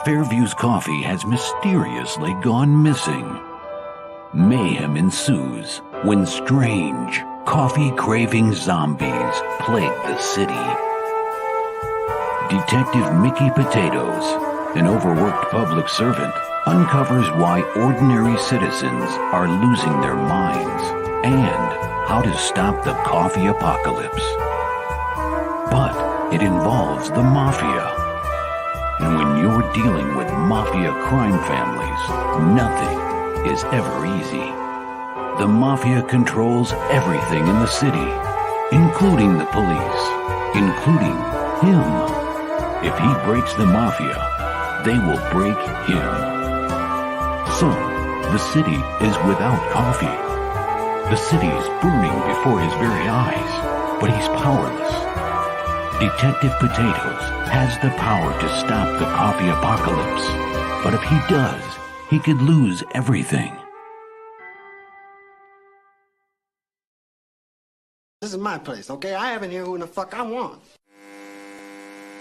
Fairview's coffee has mysteriously gone missing. Mayhem ensues when strange, coffee-craving zombies plague the city. Detective Mickey Potatoes, an overworked public servant, uncovers why ordinary citizens are losing their minds and how to stop the coffee apocalypse. But it involves the mafia. And when you're dealing with mafia crime families, nothing is ever easy. The mafia controls everything in the city, including the police, including him. If he breaks the mafia, they will break him. So, the city is without coffee. The city is burning before his very eyes, but he's powerless. Detective Potatoes has the power to stop the coffee apocalypse, but if he does, he could lose everything. This is my place, okay? I have in here who the fuck I want.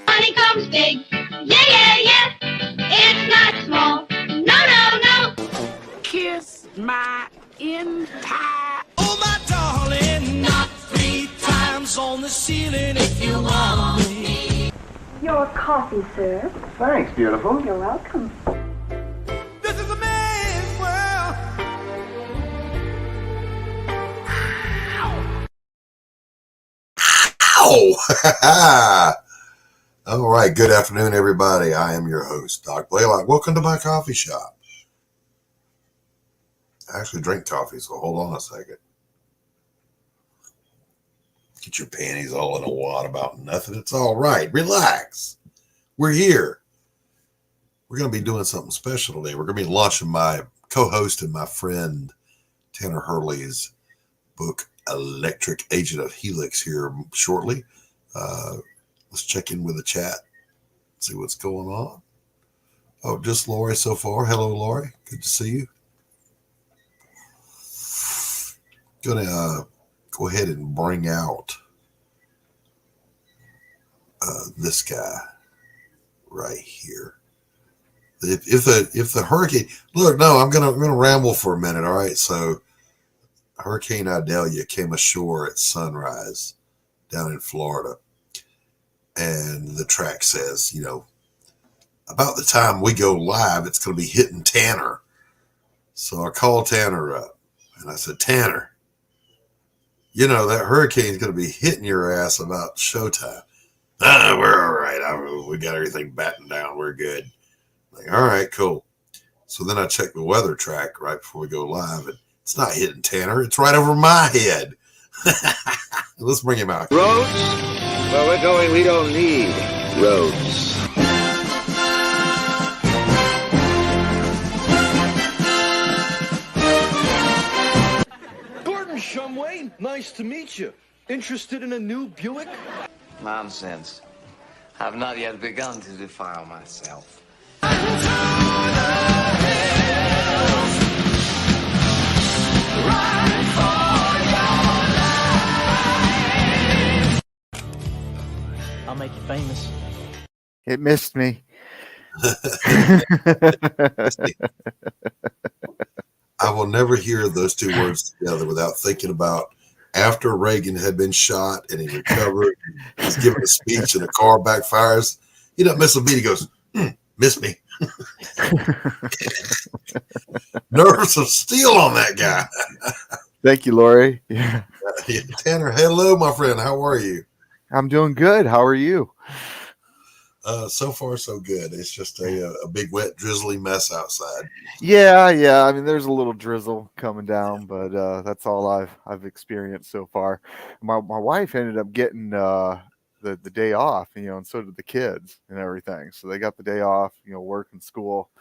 Money comes big, yeah. It's not small, no. Kiss my entire... Oh, my darling, not 3 times on the ceiling if you want me. Your coffee, sir. Thanks, beautiful. You're welcome. This is a man's world. Ow! All right, good afternoon, everybody. I am your host, Doc Blalock. Welcome to my coffee shop. I actually drink coffee, so hold on a second. Get your panties all in a wad about nothing. It's all right. Relax. We're here. We're going to be doing something special today. We're going to be launching my co-host and my friend Tanner Hurley's book, Illectrik, Agent of Helix, here shortly. Let's check in with the chat, see what's going on. Oh, just Laurie so far. Hello, Laurie. Good to see you. Gonna go ahead and bring out this guy right here. If the hurricane, look, no, I'm gonna ramble for a minute. All right, so Hurricane Idalia came ashore at sunrise down in Florida. And the track says, about the time we go live, it's going to be hitting Tanner. So I called Tanner up and I said, Tanner, that hurricane's going to be hitting your ass about showtime. We're all right. We got everything battened down. We're good. Like, all right, cool. So then I checked the weather track right before we go live, and it's not hitting Tanner. It's right over my head. Let's bring him out. Roads? Where we're going, we don't need roads. Gordon Shumway, nice to meet you. Interested in a new Buick? Nonsense. I've not yet begun to defile myself. I'll make you famous. It missed me. I will never hear those two words together without thinking about after Reagan had been shot and he recovered. He's giving a speech and the car backfires. He doesn't miss a beat. He goes, miss me. Nerves of steel on that guy. Thank you, Laurie. Yeah. Tanner, hello, my friend. How are you? I'm doing good. How are you? So far, so good. It's just a big, wet, drizzly mess outside. Yeah. I mean, there's a little drizzle coming down, but that's all I've experienced so far. My wife ended up getting the day off, and so did the kids and everything. So they got the day off, work and school,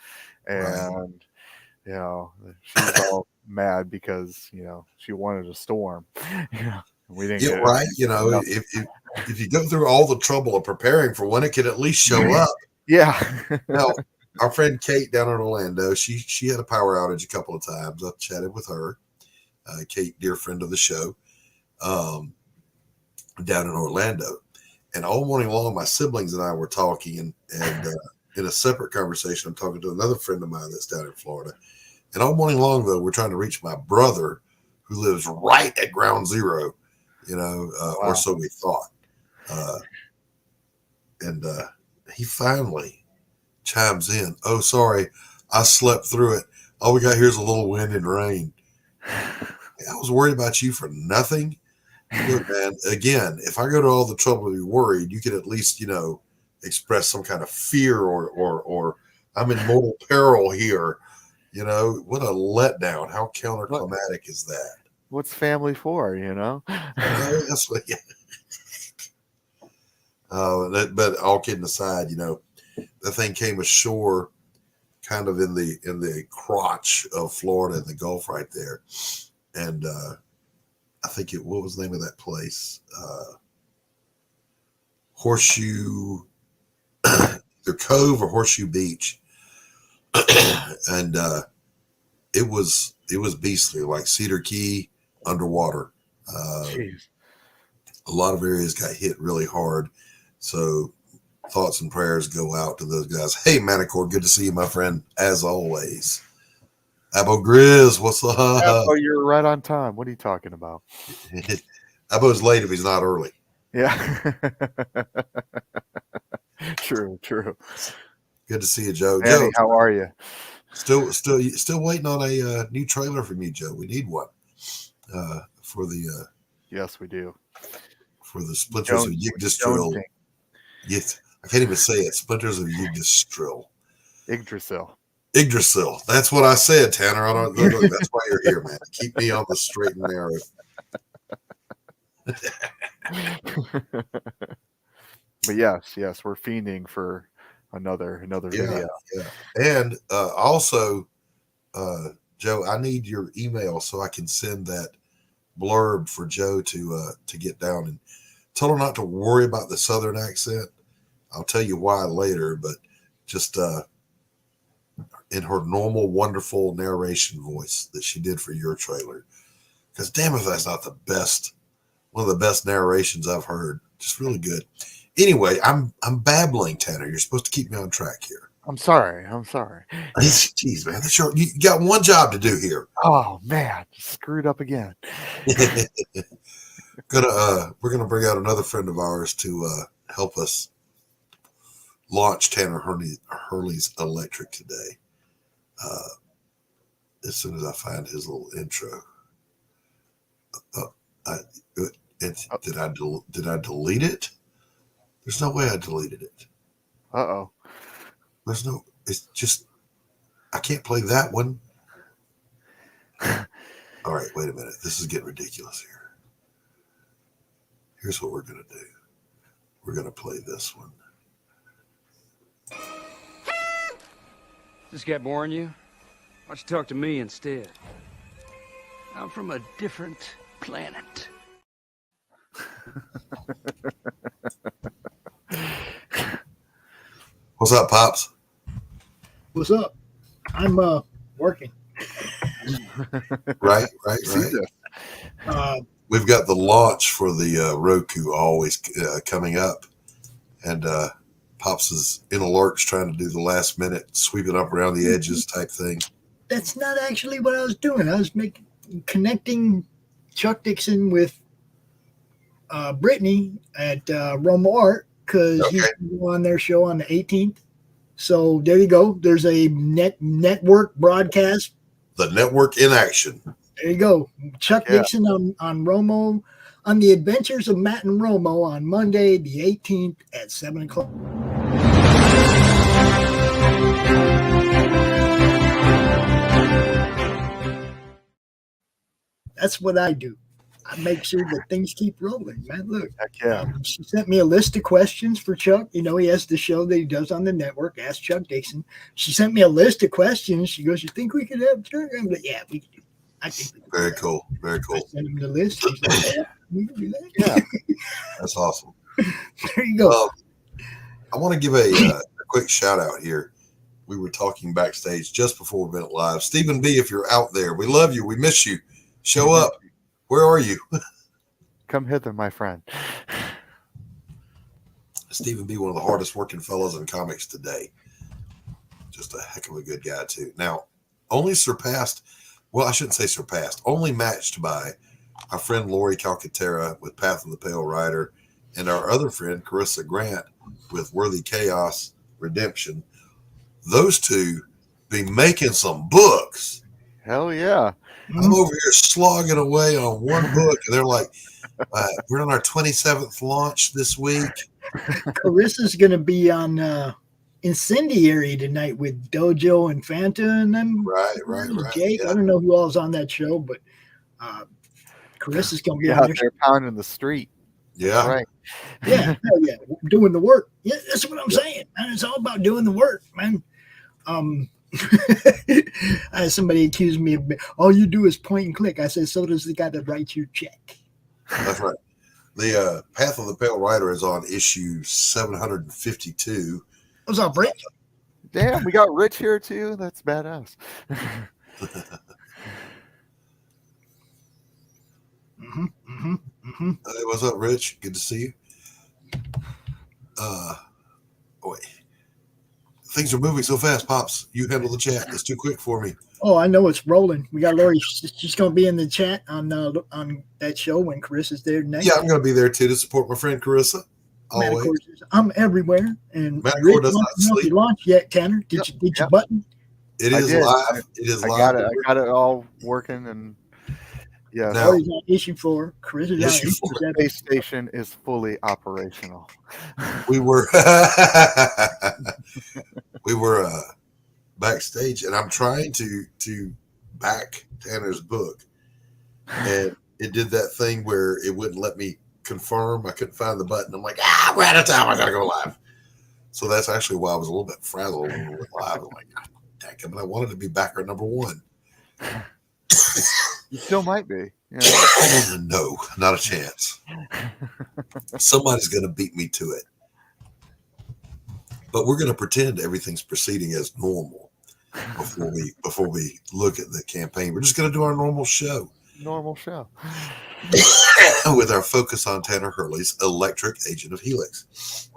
and she's all mad because she wanted a storm. We didn't get right. If you go through all the trouble of preparing for one, it could at least show up. Yeah. Now, our friend Kate down in Orlando, she had a power outage a couple of times. I've chatted with her. Kate, dear friend of the show, down in Orlando. And all morning long, my siblings and I were talking, and in a separate conversation, I'm talking to another friend of mine that's down in Florida. And all morning long, though, we're trying to reach my brother who lives right at ground zero, or so we thought. And he finally chimes in. Oh, sorry, I slept through it. All we got here is a little wind and rain. I was worried about you for nothing. Look, man, again, if I go to all the trouble to be worried, you could at least, express some kind of fear or I'm in mortal peril here. What a letdown. How counterclimatic is that? What's family for, That's what, but all kidding aside, that thing came ashore kind of in the crotch of Florida in the Gulf right there. And I think what was the name of that place? Horseshoe, either Cove or Horseshoe Beach. And it was beastly, like Cedar Key underwater. A lot of areas got hit really hard. So thoughts and prayers go out to those guys. Hey, MANTICORE, good to see you, my friend, as always. Abo Grizz, what's up? Abo, you're right on time. What are you talking about? Abo's late if he's not early. Yeah. True. Good to see you, Joe. Manny, Joe, how are you? Still waiting on a new trailer from you, Joe. We need one for the. Yes, we do. For the Splinters of Yggdrasil. Yes, I can't even say it. Splinters of Yggdrasil. Yggdrasil. That's what I said, Tanner. I don't. That's why you're here, man. Keep me on the straight and narrow. But yes, we're fiending for another video. Yeah. And also, Joe, I need your email so I can send that blurb for Joe to get down and tell her not to worry about the Southern accent. I'll tell you why later, but just in her normal, wonderful narration voice that she did for your trailer. Because damn if that's not the best, one of the best narrations I've heard. Just really good. Anyway, I'm babbling, Tanner. You're supposed to keep me on track here. I'm sorry. Jeez, man, you got one job to do here. Oh man, screwed up again. We're gonna bring out another friend of ours to help us launch Tanner Hurley's Illectrik today. As soon as I find his little intro. Did I delete it? There's no way I deleted it. Uh-oh. It's just, I can't play that one. All right, wait a minute. This is getting ridiculous here. Here's what we're going to do. We're going to play this one. This guy boring you? Why don't you talk to me instead? I'm from a different planet. What's up, Pops? What's up? I'm working. Right. We've got the launch for the Roku always coming up, and Pops is in a lurch trying to do the last minute sweeping up around the edges type thing. That's not actually what I was doing. I was connecting Chuck Dixon with Brittany at Romo Art because he's on their show on the 18th. So there you go. There's a network broadcast. The network in action. There you go. Chuck Dixon on Romo, on the Adventures of Matt and Romo on Monday, the 18th at 7 o'clock. That's what I do. I make sure that things keep rolling, man. Look, she sent me a list of questions for Chuck. You know, he has the show that he does on the network, Ask Chuck Dixon. She sent me a list of questions. She goes, "You think we could have Chuck?" I'm like, "Yeah, we can do. I think we can." Very cool. Very cool. I sent him the list. He's like, "Yeah, we can do that." Yeah, that's awesome. There you go. I want to give a quick shout out here. We were talking backstage just before we went live. Stephen B, if you're out there, we love you. We miss you. Show up. Where are you? Come hither, my friend. Stephen B, one of the hardest working fellows in comics today. just a heck of a good guy too. Now, only surpassed, well, I shouldn't say surpassed, only matched by our friend Laurie Calcaterra with Path of the Pale Rider, and our other friend Carissa Grant with Worthy Chaos Redemption. Those two be making some books. Hell yeah. I'm over here slogging away on one book, and they're like, we're on our 27th launch this week. Carissa's going to be on Incendiary tonight with Dojo and Fanta and them. Right. Jake, Yeah. I don't know who all's on that show, but Carissa's going to be on there. They're pounding the street. Yeah. Right. Yeah, hell yeah, doing the work. Yeah, that's what I'm saying, man. It's all about doing the work, man. Somebody accused me of all you do is point and click. I said, so does the guy that writes your check. That's right. The Path of the Pale Rider is on issue 752. What's up, Rick? Damn, we got Rich here too. That's badass. Hey, what's up, Rich? Good to see you. Wait. Things are moving so fast, Pops. You handle the chat. It's too quick for me. Oh, I know it's rolling. We got Laurie. She's going to be in the chat on that show when Carissa's there next. Yeah, I'm going to be there too to support my friend Carissa. Always. I'm everywhere. And MANTICORE does not sleep. You launched yet, Tanner? Did you get your button? It is live. It is live. I got it all working, and yeah. Now, Laurie's on issue 4. Carissa's on issue 7. The space station is fully operational. We were backstage, and I'm trying to back Tanner's book, and it did that thing where it wouldn't let me confirm. I couldn't find the button. I'm like, we're out of time. I gotta go live. So that's actually why I was a little bit frazzled when we went live. I'm like, dang it, but I wanted to be backer number 1. You still might be. Yeah. No, not a chance. Somebody's gonna beat me to it. But we're gonna pretend everything's proceeding as normal before we look at the campaign. We're just gonna do our normal show. With our focus on Tanner Hurley's Illectrik, Agent of Helix.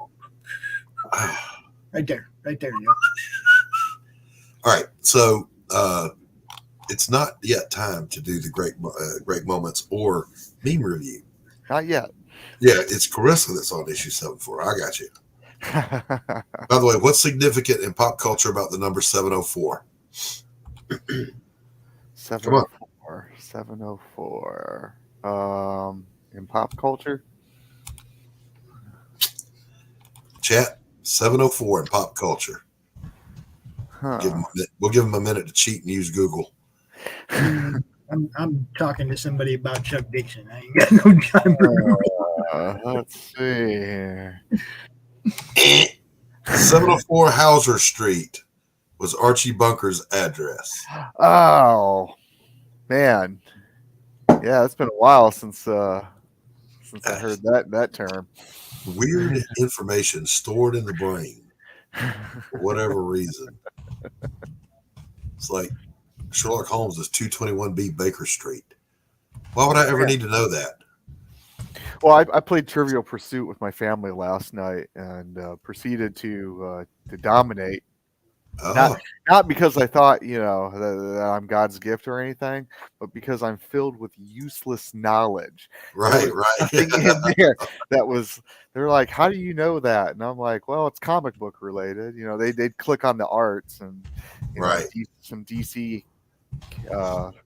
Right there. Yeah. All right, so it's not yet time to do the great moments or meme review. Not yet. Yeah, it's Carissa that's on issue 74. I got you. By the way, what's significant in pop culture about the number 704? 704. 704. In pop culture? Chat, 704 in pop culture. Huh. We'll give them a minute to cheat and use Google. I'm talking to somebody about Chuck Dixon. I ain't got no time for Google. Let's see here. 704 Hauser Street was Archie Bunker's address. Oh, man. Yeah, it's been a while since I heard that term. Weird information stored in the brain for whatever reason. It's like Sherlock Holmes is 221B Baker Street. Why would I ever need to know that? Well, I played Trivial Pursuit with my family last night and proceeded to dominate. Oh. Not because I thought, that I'm God's gift or anything, but because I'm filled with useless knowledge. Right. In there they're like, how do you know that? And I'm like, well, it's comic book related. They'd click on the arts and some DC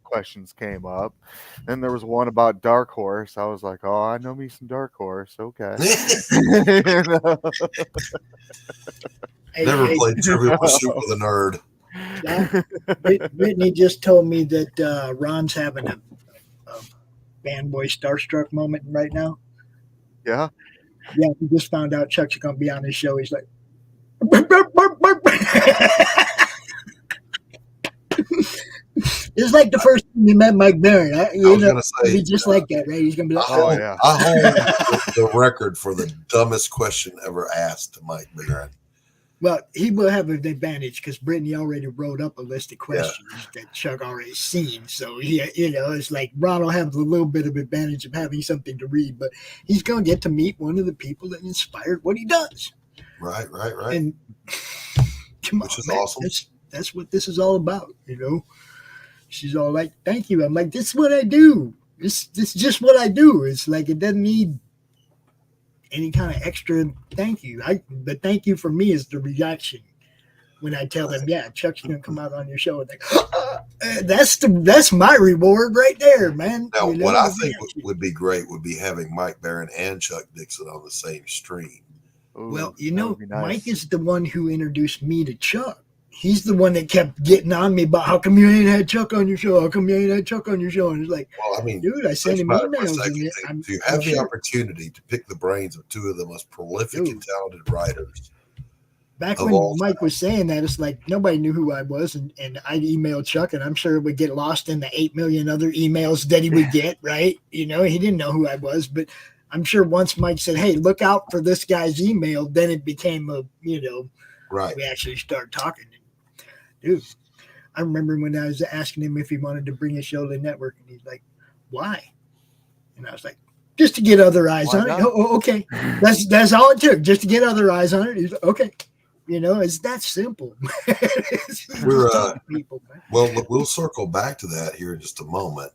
questions came up. Then there was one about Dark Horse. I was like, oh, I know me some Dark Horse. Okay. Never played Trivial Pursuit with a nerd. Brittany just told me that Ron's having a fanboy starstruck moment right now. Yeah? Yeah, we just found out Chuck's going to be on his show. He's like, it's like the first time you met Mike Barron. I was going to say, be just like that, right? He's going to be like, I hold the record for the dumbest question ever asked to Mike Barron. Well, he will have an advantage because Brittany already wrote up a list of questions that Chuck already seen. So, it's like Ron will have a little bit of advantage of having something to read, but he's going to get to meet one of the people that inspired what he does. Right. And Come on, which is man. awesome. That's what this is all about, you know. She's all like, "Thank you." I'm like, "This is what I do. This is just what I do." It's like it doesn't need any kind of extra thank you. The thank you for me is the reaction when I tell them, "Yeah, Chuck's gonna come out on your show." And that's my reward right there, man. Now, You know, what I think would be great would be having Mike Baron and Chuck Dixon on the same stream. Ooh, well, you know, nice. Mike is the one who introduced me to Chuck. He's the one that kept getting on me about how come you ain't had Chuck on your show? How come you ain't had Chuck on your show? And it's like, well, I mean, dude, I sent him emails. To have the opportunity to pick the brains of two of the most prolific and talented writers. Back when Mike was saying that, it's like nobody knew who I was, and I'd email Chuck, and I'm sure it would get lost in the 8 million other emails that he would get, right? You know, he didn't know who I was, but I'm sure once Mike said, "Hey, look out for this guy's email," then it became a, you know, right. We actually started talking. Dude, I remember when I was asking him if he wanted to bring a show to the network, and he's like, "Why?" And I was like, "Just to get other eyes on it." Oh, okay. That's all it took, just to get other eyes on it. He's like, "Okay." You know, it's that simple. We're we'll circle back to that here in just a moment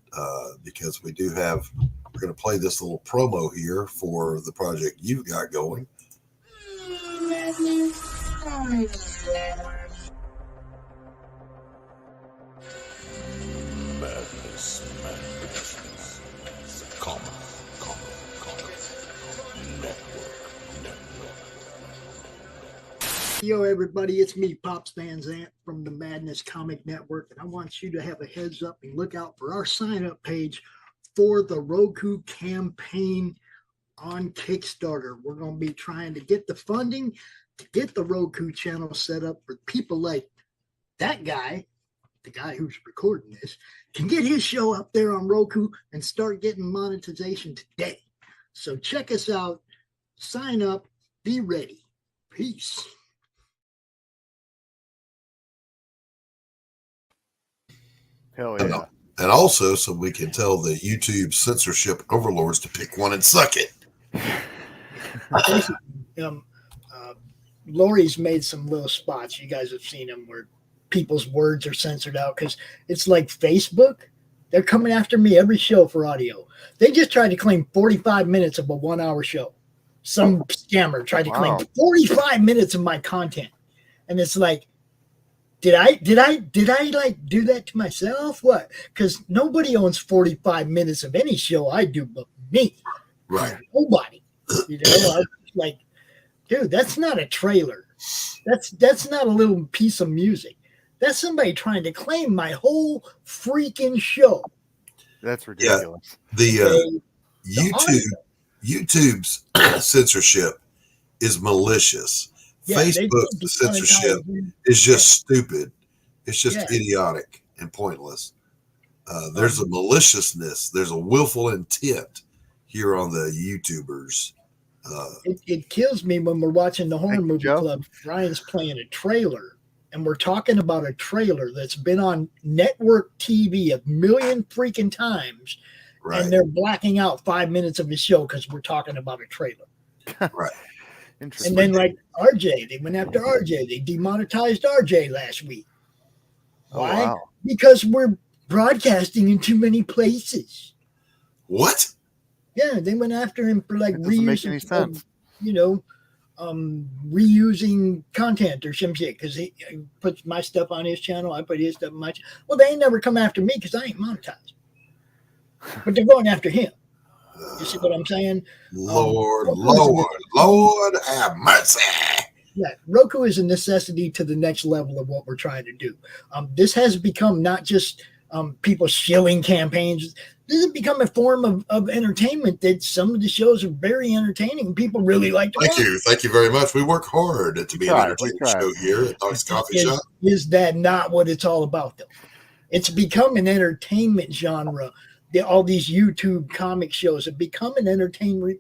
because we do have. We're going to play this little promo here for the project you've got going. Yo, everybody, it's me, Pops Van Zant from the Madness Comic Network, and I want you to have a heads up and look out for our sign-up page for the Roku campaign on Kickstarter. We're going to be trying to get the funding to get the Roku channel set up for people like that guy, the guy who's recording this, can get his show up there on Roku and start getting monetization today. So check us out, sign up, be ready. Peace. Hell yeah. And also so we can tell the YouTube censorship overlords to pick one and suck it. Laurie's made some little spots. You guys have seen them where people's words are censored out because it's like Facebook. They're coming after me every show for audio. They just tried to claim 45 minutes of a 1 hour show. Some scammer tried to claim 45 minutes of my content. And it's like, did I like do that to myself? What? Because nobody owns 45 minutes of any show I do but me. Right. Nobody. You know, I'm like, dude, that's not a trailer. That's not a little piece of music. That's somebody trying to claim my whole freaking show. That's ridiculous. Yeah. YouTube's censorship is malicious. Yeah, Facebook's censorship is just stupid. It's just idiotic and pointless. There's a maliciousness. There's a willful intent here on the YouTubers. It kills me when we're watching the Horror Movie Club. Ryan's playing a trailer, and we're talking about a trailer that's been on network TV a million freaking times, and they're blacking out 5 minutes of his show because we're talking about a trailer. Right. And then, like RJ, they went after RJ. They demonetized RJ last week. Why? Wow. Because we're broadcasting in too many places. What? Yeah, they went after him for like reusing, reusing content or some shit because he puts my stuff on his channel. I put his stuff on my channel. Well, they ain't never come after me because I ain't monetized. But they're going after him. You see what I'm saying? Lord have mercy. Yeah, Roku is a necessity to the next level of what we're trying to do. This has become not just people shilling campaigns. This has become a form of entertainment that some of the shows are very entertaining. People really like to watch. Thank you very much. We work hard to be an entertaining show here at Dog's Coffee Shop. Is that not what it's all about, though? It's become an entertainment genre. All these YouTube comic shows have become an entertainment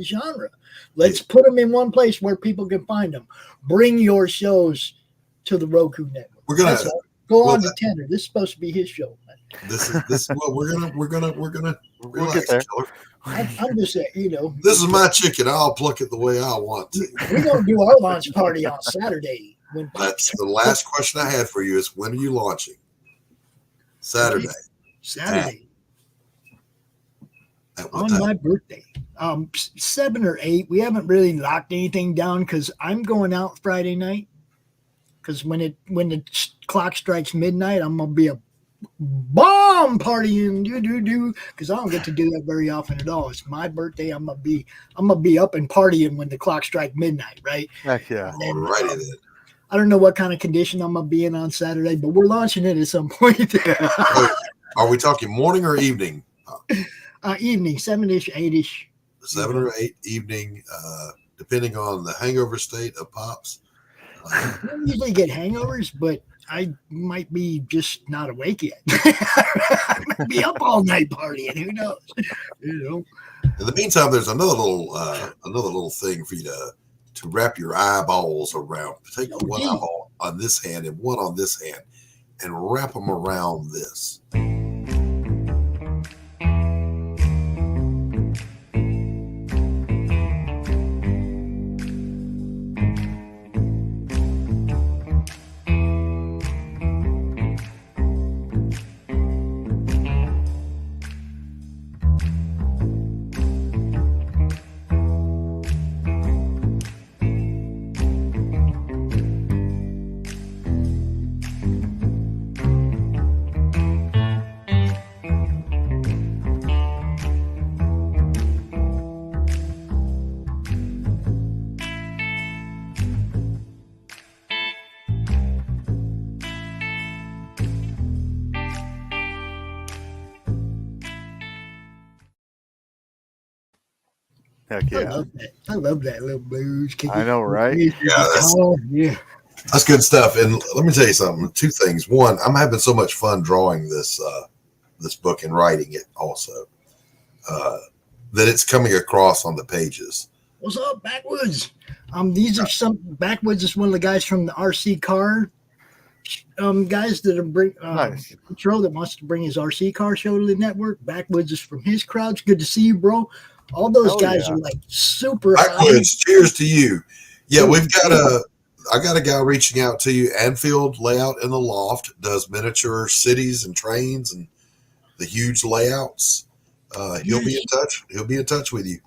genre. Let's put them in one place where people can find them. Bring your shows to the Roku network. We're gonna go on to Tanner. This is supposed to be his show. This is what we're gonna get there. I'm just saying, this is my chicken. I'll pluck it the way I want to. We're gonna do our launch party on Saturday. That's the last question I had for you is when are you launching? Saturday. On my birthday. 7 or 8. We haven't really locked anything down because I'm going out Friday night. Because when the clock strikes midnight, I'm gonna be a bomb partying, because I don't get to do that very often at all. It's my birthday. I'm gonna be up and partying when the clock strikes midnight, right? Heck yeah. Alrighty then. I don't know what kind of condition I'm gonna be in on Saturday, but we're launching it at some point. Are we talking morning or evening? Evening, 7-ish, 8-ish. 7 or 8 evening, depending on the hangover state of Pops. I don't usually get hangovers, but I might be just not awake yet. I might be up all night partying. Who knows? In the meantime, there's another little thing for you to wrap your eyeballs around. Take one eyeball on this hand and one on this hand, and wrap them around this. Heck yeah. I love that little blues. I know, right? Yeah. That's good stuff. And let me tell you something. 2 things. One, I'm having so much fun drawing this book and writing it also, that it's coming across on the pages. What's up, Backwoods? These are some Backwoods is one of the guys from the RC car guys that are nice. Patrol that wants to bring his RC car show to the network. Backwoods is from his crowd. It's good to see you, bro. All those guys are like super. Backwoods, cheers to you. Yeah, I got a guy reaching out to you. Anfield Layout in the Loft does miniature cities and trains and the huge layouts. He'll be in touch. He'll be in touch with you.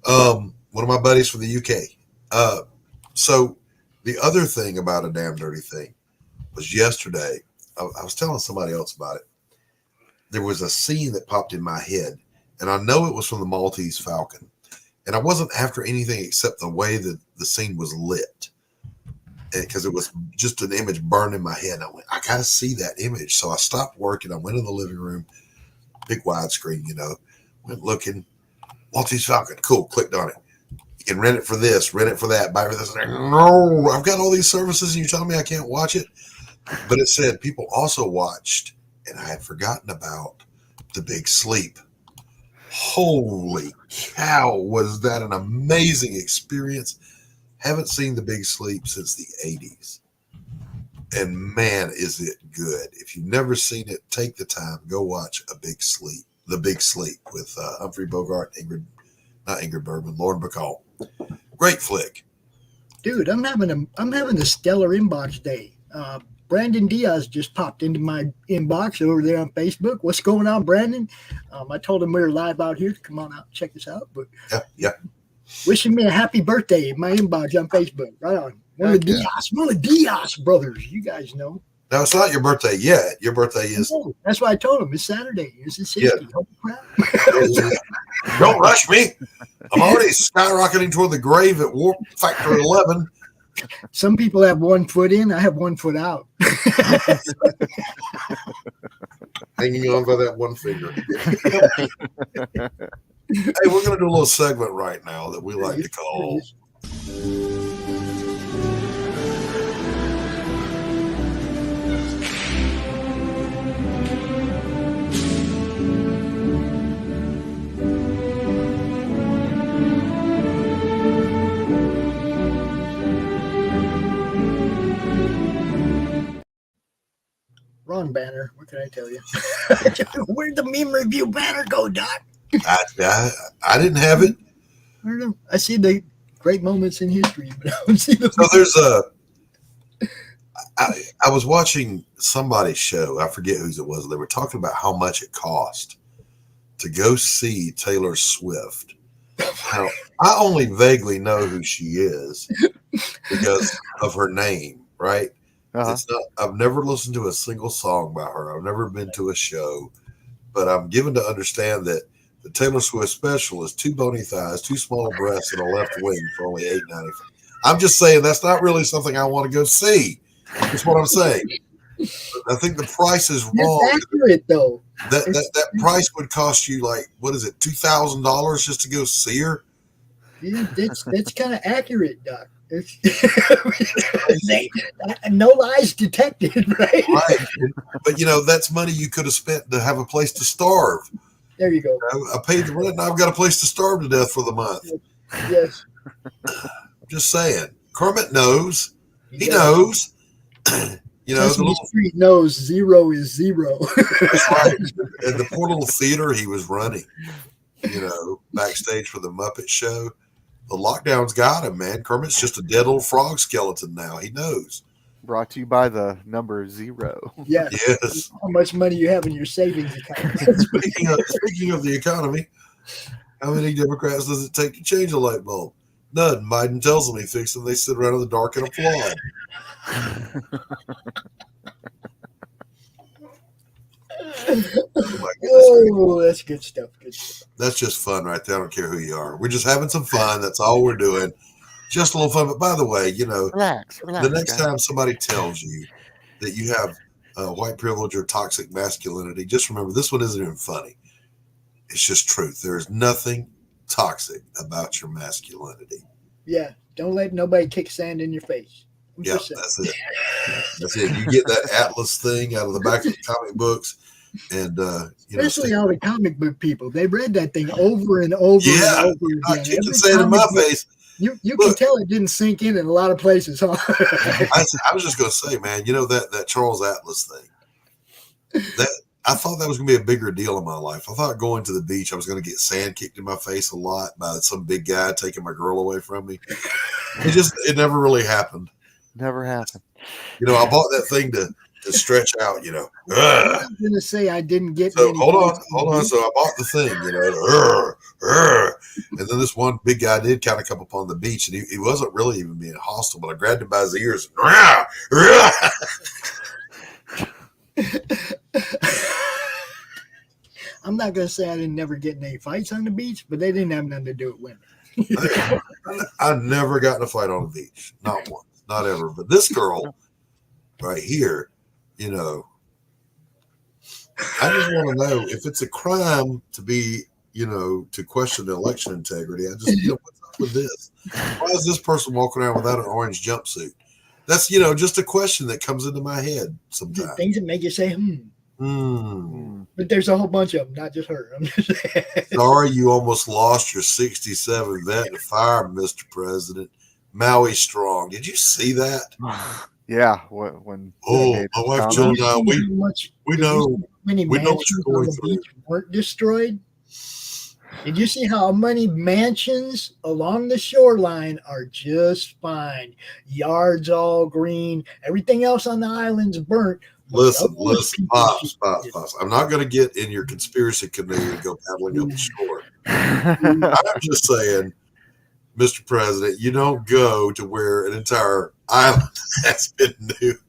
One of my buddies from the UK. So the other thing about A Damn Dirty Thing was yesterday. I was telling somebody else about it. There was a scene that popped in my head, and I know it was from the Maltese Falcon. And I wasn't after anything except the way that the scene was lit, because it was just an image burned in my head. And I went, I got to see that image. So I stopped working. I went in the living room, big widescreen, went looking. Maltese Falcon, cool, clicked on it. You can rent it for this, rent it for that, buy it for this. No, I've got all these services and you're telling me I can't watch it? But it said people also watched, and I had forgotten about The Big Sleep. Holy cow, was that an amazing experience. Haven't seen The Big Sleep since the 80s. And man, is it good. If you've never seen it, take the time, go watch The Big Sleep with Humphrey Bogart, not Ingrid Bergman, Lauren Bacall. Great flick. Dude, I'm having a stellar inbox day. Brandon Diaz just popped into my inbox over there on Facebook. What's going on, Brandon? I told him we were live out here to come on out and check us out. But yeah. Wishing me a happy birthday in my inbox on Facebook. Right on. One of the Diaz brothers. You guys know. No, it's not your birthday yet. Your birthday is. No, that's why I told him it's Saturday. It's the 60. Yeah. Holy crap. Don't rush me. I'm already skyrocketing toward the grave at Warp Factor 11. Some people have 1 foot in. I have 1 foot out. Hanging on by that one finger. Hey, we're going to do a little segment right now that we like to call. Wrong banner. What can I tell you? Where'd the meme review banner go, Doc? I didn't have it. I don't know. I see the great moments in history, but I don't see the. So I was watching somebody's show. I forget whose it was. They were talking about how much it cost to go see Taylor Swift. Now, I only vaguely know who she is because of her name, right? It's not. I've never listened to a single song by her. I've never been to a show, but I'm given to understand that the Taylor Swift special is 2 bony thighs, 2 small breasts, and a left wing for only $8.95. I'm just saying that's not really something I want to go see. That's what I'm saying. I think the price is wrong. That's accurate, though. That price would cost you like, what is it, $2,000 just to go see her? Yeah, that's kind of accurate, Doc. No lies detected, right? Right. But, that's money you could have spent to have a place to starve. There you go. I paid the rent, and I've got a place to starve to death for the month. Yes. I'm just saying. Kermit knows. He knows. The little Street knows 0 is 0. That's right. And the poor little theater he was running, backstage for the Muppet Show. The lockdown's got him, man. Kermit's just a dead old frog skeleton now. He knows. Brought to you by the number 0. Yeah. Yes. How much money you have in your savings account? Speaking of the economy, how many Democrats does it take to change a light bulb? None. Biden tells them he fixed them. They sit around in the dark and applaud. Oh, that's good stuff. Good stuff. That's just fun right there. I don't care who you are. We're just having some fun. That's all we're doing. Just a little fun. But by the way, relax, the next time somebody tells you that you have white privilege or toxic masculinity, just remember this one isn't even funny. It's just truth. There's nothing toxic about your masculinity. Yeah. Don't let nobody kick sand in your face. Yeah, that's it. That's it. You get that Atlas thing out of the back of the comic books, and especially all the comic book people, they read that thing over and over and over again. You can say it in my face. You can tell it didn't sink in a lot of places, huh? I was just going to say, man, that Charles Atlas thing. That I thought that was going to be a bigger deal in my life. I thought going to the beach, I was going to get sand kicked in my face a lot by some big guy taking my girl away from me. It never really happened. Never happened. I bought that thing to stretch out, I was going to say I didn't get so hold on. So I bought the thing, and then this one big guy did kind of come up on the beach, and he wasn't really even being hostile, but I grabbed him by his ears. I'm not going to say I didn't never get in any fights on the beach, but they didn't have nothing to do with women. I've never gotten a fight on the beach. Not once. Not ever. But this girl right here, I just want to know if it's a crime to be, to question the election integrity. I just, what's up with this? Why is this person walking around without an orange jumpsuit? That's, just a question that comes into my head sometimes. Things that make you say, But there's a whole bunch of them, not just her. I'm just saying. Sorry you almost lost your 67 vet in fire, Mr. President. Maui strong. Did you see that? Yeah. When my wife Jill and I, we know what you're going through. Weren't destroyed. Did you see how many mansions along the shoreline are just fine? Yards all green. Everything else on the island's burnt. Listen, pops. I'm not going to get in your conspiracy canoe and go paddling up the shore. I'm just saying, Mr. President, you don't go to where an entire island has been nuked.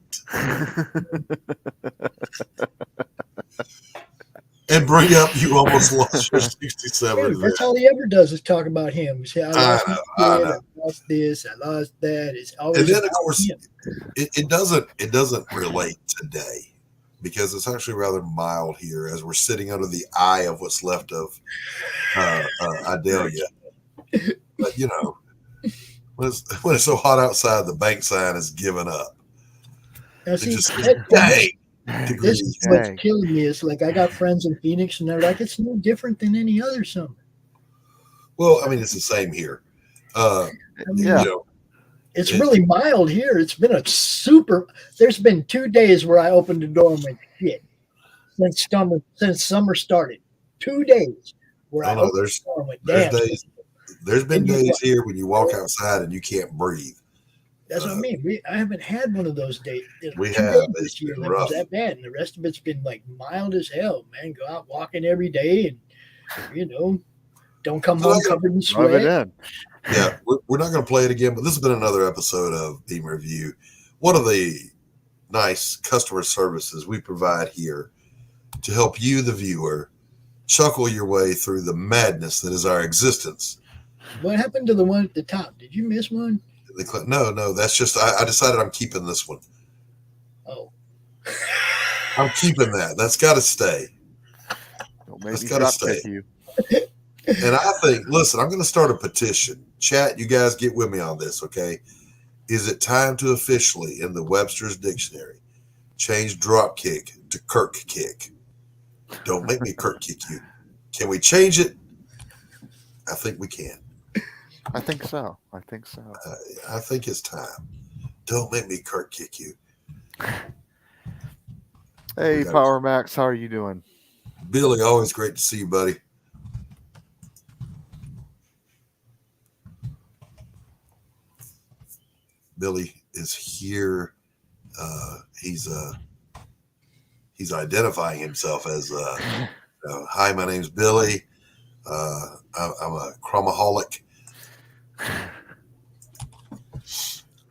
And bring up you almost lost your 67. That's all he ever does is talk about him. I lost this, I lost that. It's always and then of course it doesn't relate today because it's actually rather mild here as we're sitting under the eye of what's left of Idalia. But when it's so hot outside, the bank sign is given up. Now, see, dang. This is what's killing me. It's like I got friends in Phoenix, and they're like, it's no different than any other summer. Well, I mean, it's the same here. It's really mild here. It's been there's been 2 days where I opened the door and went, shit, since summer started. 2 days where I opened the door and went, damn. There's been days here when you walk outside and you can't breathe. That's what I mean. I haven't had one of those days. We 2 have. days It's this year been that rough. was that bad, and the rest of it's been like mild as hell. Man, go out walking every day, and don't come home covered in Rub it sweat. in. Yeah, we're not going to play it again, but this has been another episode of Beam Review. One of the nice customer services we provide here to help you, the viewer, chuckle your way through the madness that is our existence. What happened to the one at the top? Did you miss one? No, that's just, I decided I'm keeping this one. Oh. I'm keeping that. That's got to stay. That's got to stay. You. And I think, listen, I'm going to start a petition. Chat, you guys get with me on this, okay? Is it time to officially, in the Webster's Dictionary, change drop kick to Kirk kick? Don't make me Kirk kick you. Can we change it? I think we can. I think so. I think it's time. Don't make me Kirk kick you. Hey, Power Max, how are you doing? Billy, always great to see you, buddy. Billy is here. He's identifying himself as hi, my name's Billy. I'm a chromaholic.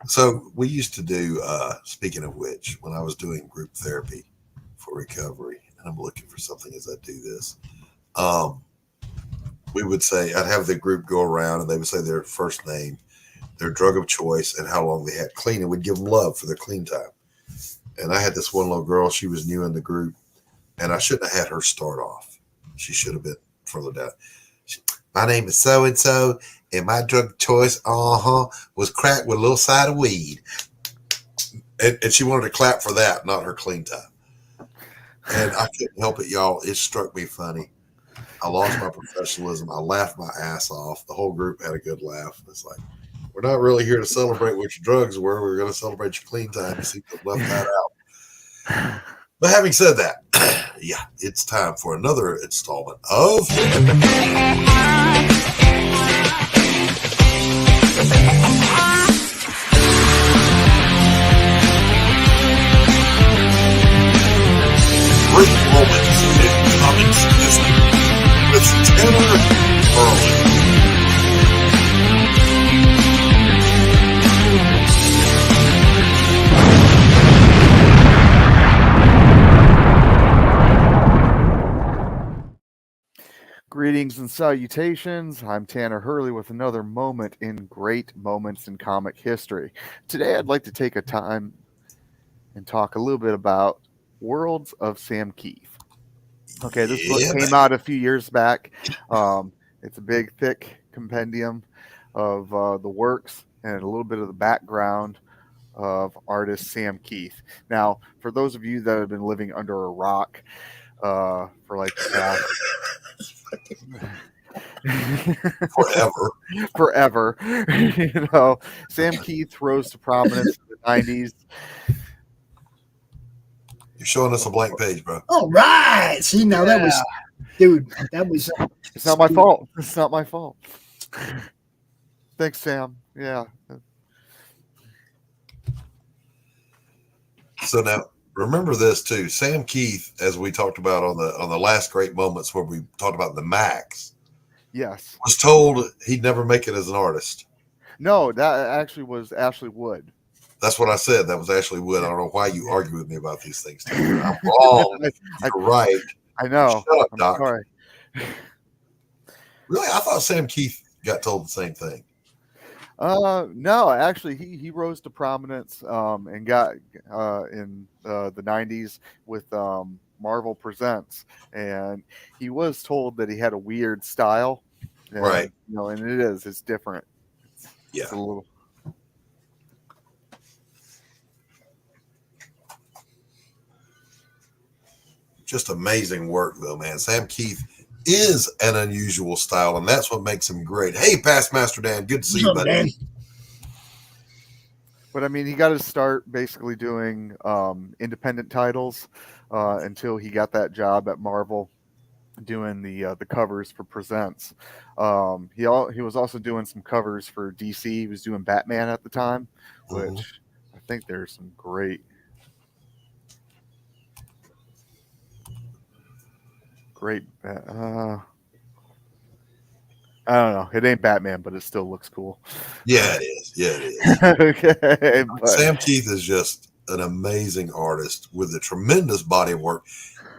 So we used to do, speaking of which, when I was doing group therapy for recovery, and I'm looking for something as I do this, we would say, I'd have the group go around and they would say their first name, their drug of choice, and how long they had clean, and we'd give them love for their clean time. And I had this one little girl, she was new in the group, and I shouldn't have had her start off. She should have been further down. My name is so-and-so, and my drug of choice, was crack with a little side of weed. And she wanted to clap for that, not her clean time. And I couldn't help it, y'all. It struck me funny. I lost my professionalism. I laughed my ass off. The whole group had a good laugh. It's like, we're not really here to celebrate what your drugs were. We're going to celebrate your clean time. You seem to have left that out. But having said that, yeah, it's time for another installment of Great Moments in Comics History with Tanner Earls. Greetings and salutations. I'm Tanner Hurley with another moment in Great Moments in Comic History. Today I'd like to take a time and talk a little bit about Worlds of Sam Keith. Okay, this book came out a few years back. It's a big, thick compendium of the works and a little bit of the background of artist Sam Keith. Now, for those of you that have been living under a rock for like the past forever, you know, Sam Keith rose to prominence in the 90s. You're showing us a blank page, bro. All right. See, now that was, dude, that was. It's not my fault. It's not my fault. Thanks, Sam. Yeah. So now, remember this too. Sam Keith, as we talked about on the last Great Moments where we talked about the Max. Yes. Was told he'd never make it as an artist. No, that actually was Ashley Wood. That's what I said. That was Ashley Wood. I don't know why you argue with me about these things. Too. I'm wrong. You're right. I know. Shut up, I'm Doc. sorry. Really? I thought Sam Keith got told the same thing. No, actually, he rose to prominence and got in the 90s with Marvel Presents, and he was told that he had a weird style, and, right? You know, and it's different. It's a little. Just amazing work, though, man. Sam Keith is an unusual style, and that's what makes him great. Hey, Past Master Dan, good to see you, buddy. Man? But I mean, he got to start basically doing independent titles until he got that job at Marvel, doing the covers for Presents. He was also doing some covers for DC. He was doing Batman at the time, which I think there's some great I don't know. It ain't Batman, but it still looks cool. Yeah, it is. Yeah, it is. Okay. Sam Keith is just an amazing artist with a tremendous body of work,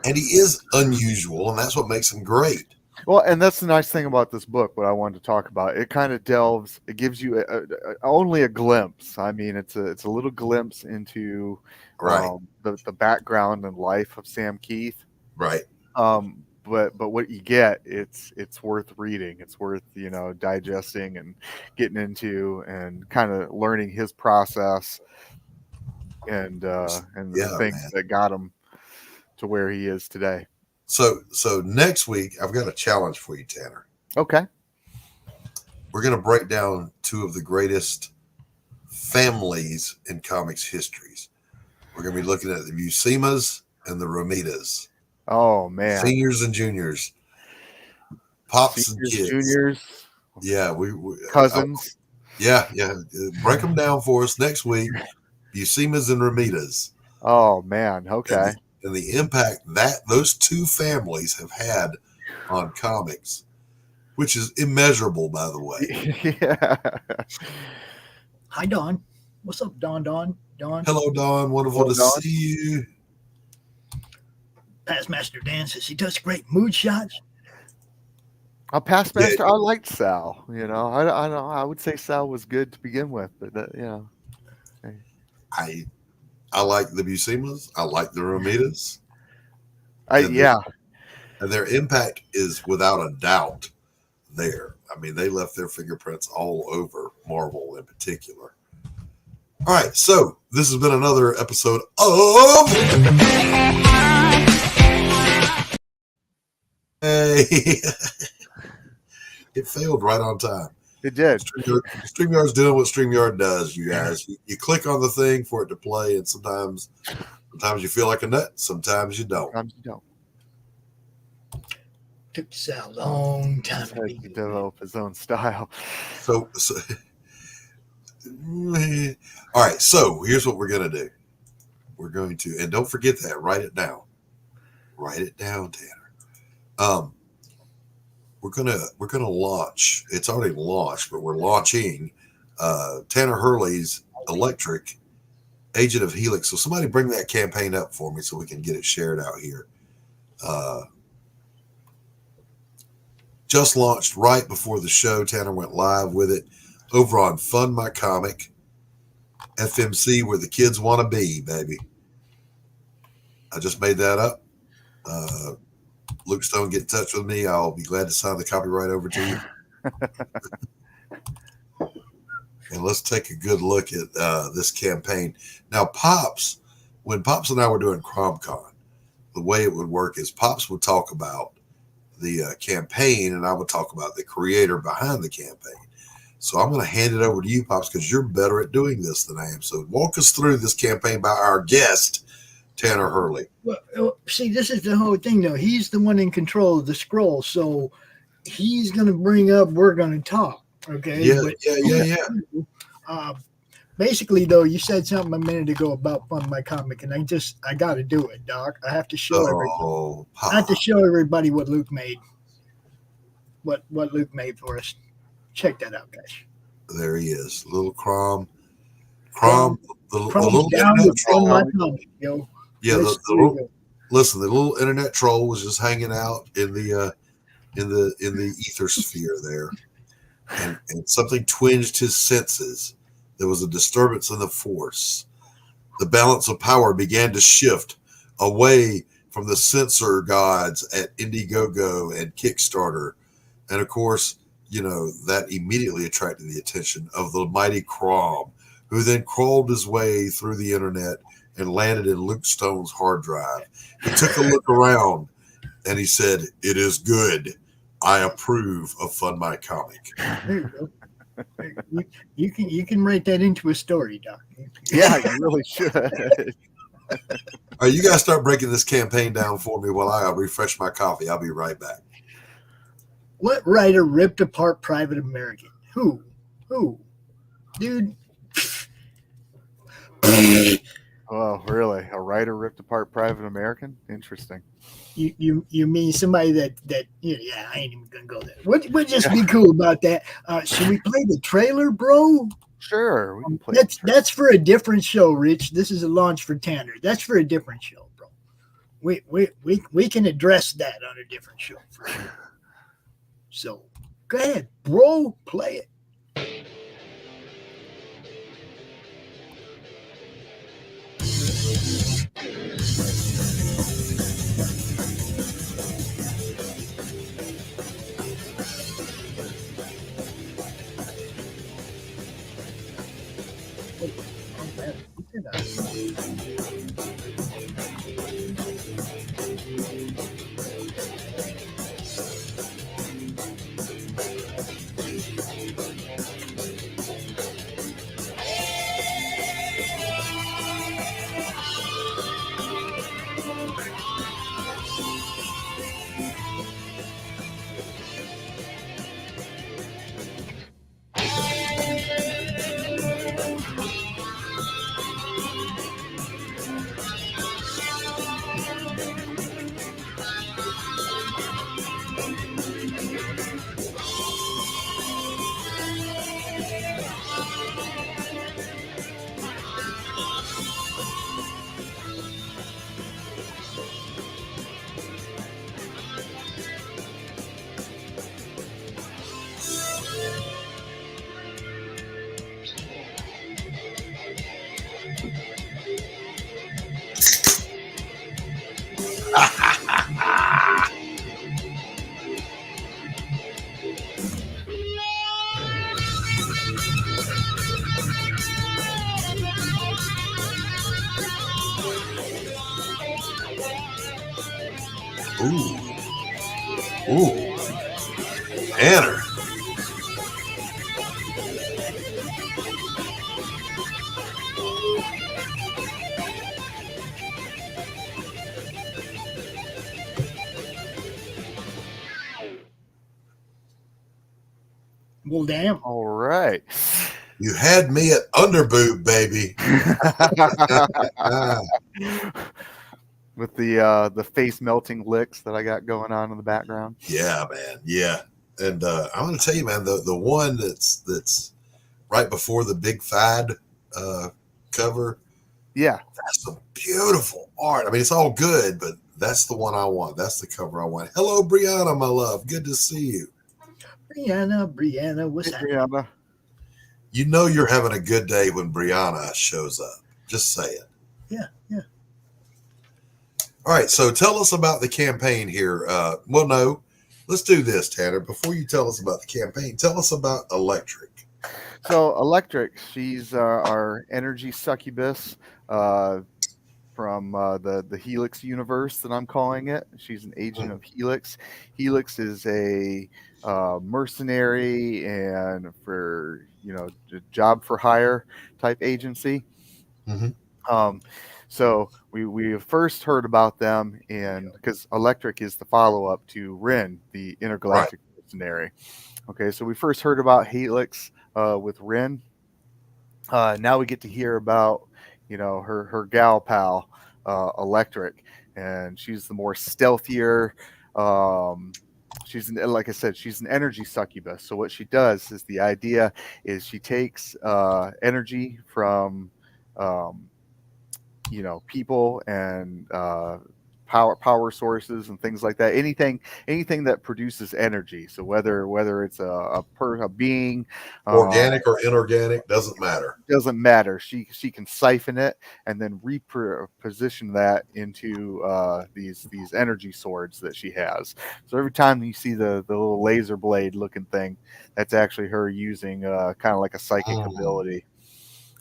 and he is unusual, and that's what makes him great. Well, and that's the nice thing about this book, what I wanted to talk about. It kind of delves, it gives you only a glimpse. I mean, it's a little glimpse into the background and life of Sam Keith. Right. But what you get, it's worth reading. It's worth, digesting and getting into and kind of learning his process and the things that got him to where he is today. So next week I've got a challenge for you, Tanner. Okay. We're going to break down two of the greatest families in comics histories. We're going to be looking at the Buscemas and the Romitas. Oh man, seniors and juniors, pops seniors, and kids, juniors. Yeah, we cousins. Yeah. Break them down for us next week. Buscemas and Romitas. Oh man, okay. And the impact that those two families have had on comics, which is immeasurable, by the way. Yeah. Hi, Dawn. What's up, Dawn? Hello, Dawn. Wonderful to see you. Past Master Dan says he does great mood shots. Past Master, I liked Sal. I would say Sal was good to begin with, but I like the Buscemas. I like the Romitas. And their impact is without a doubt there. I mean, they left their fingerprints all over Marvel in particular. All right, so this has been another episode of Hey. It failed right on time. It did. StreamYard's doing what StreamYard does, you guys. You click on the thing for it to play, and sometimes you feel like a nut, sometimes you don't. Took Sal a long time to develop his own style. So all right, so here's what we're going to do. We're going to, and don't forget that, write it down. Write it down, Tanner. We're gonna launch. It's already launched, but we're launching Tanner Hurley's Illectrik, Agent of Helix. So somebody bring that campaign up for me so we can get it shared out here. Just launched right before the show. Tanner went live with it over on Fund My Comic, FMC, where the kids want to be, baby. I just made that up. Luke Stone, get in touch with me. I'll be glad to sign the copyright over to you. And let's take a good look at this campaign. Now, Pops, when Pops and I were doing CromCon, the way it would work is Pops would talk about the campaign, and I would talk about the creator behind the campaign. So I'm going to hand it over to you, Pops, because you're better at doing this than I am. So walk us through this campaign by our guest, Tanner Hurley. Well, see, this is the whole thing, though. He's the one in control of the scroll, so he's going to bring up, we're going to talk, okay? Yeah. Basically, though, you said something a minute ago about Fund My Comic, and I got to do it, Doc. I have to show everybody. I have to show everybody what Luke made. What Luke made for us. Check that out, guys. There he is, little Crom, the little down internet with troll. Fund My Comic, yo. Yeah, the little internet troll was just hanging out in the ether sphere there, and something twinged his senses. There was a disturbance in the force. The balance of power began to shift away from the censor gods at Indiegogo and Kickstarter, and of course, that immediately attracted the attention of the mighty Crom, who then crawled his way through the internet and landed in Luke Stone's hard drive. He took a look around and he said, "It is good. I approve of Fund My Comic." There you go. You can write that into a story, Doc. Yeah, you really should. right, you guys start breaking this campaign down for me while I refresh my coffee. I'll be right back. What writer ripped apart Private American? Who? Dude. Oh, really? A writer ripped apart Private American? Interesting. You mean somebody that yeah, I ain't even gonna go there. What just be cool about that? Should we play the trailer, bro? Sure, we can play. That's for a different show, Rich. This is a launch for Tanner. That's for a different show, bro. We can address that on a different show for sure. So go ahead, bro, play it. Ooh, Tanner. Well, damn. All right. You had me at underboob, baby. With the face melting licks that I got going on in the background. Yeah, man. Yeah. And I'm gonna tell you, man, the one that's right before the big fad cover. Yeah. That's some beautiful art. I mean, it's all good, but that's the one I want. That's the cover I want. Hello, Brianna, my love. Good to see you. Brianna, what's that? Brianna. You know you're having a good day when Brianna shows up. Just say it. Yeah. All right, so tell us about the campaign here. Well, no, let's do this, Tanner. Before you tell us about the campaign, tell us about Illectrik. So Illectrik, she's our energy succubus from the Helix universe that I'm calling it. She's an agent of Helix. Helix is a mercenary and for job for hire type agency. Mm-hmm. So we first heard about them because Illectrik is the follow-up to Rin, the intergalactic mercenary. Okay, so we first heard about Helix with Rin. Now we get to hear about her gal pal Illectrik, and she's the more stealthier. Like I said, she's an energy succubus. So what she does is the idea is she takes energy from people and power sources and things like that. Anything that produces energy. So whether it's a being, organic or inorganic, doesn't matter. Doesn't matter. She can siphon it and then reposition that into these energy swords that she has. So every time you see the little laser blade looking thing, that's actually her using kind of like a psychic ability.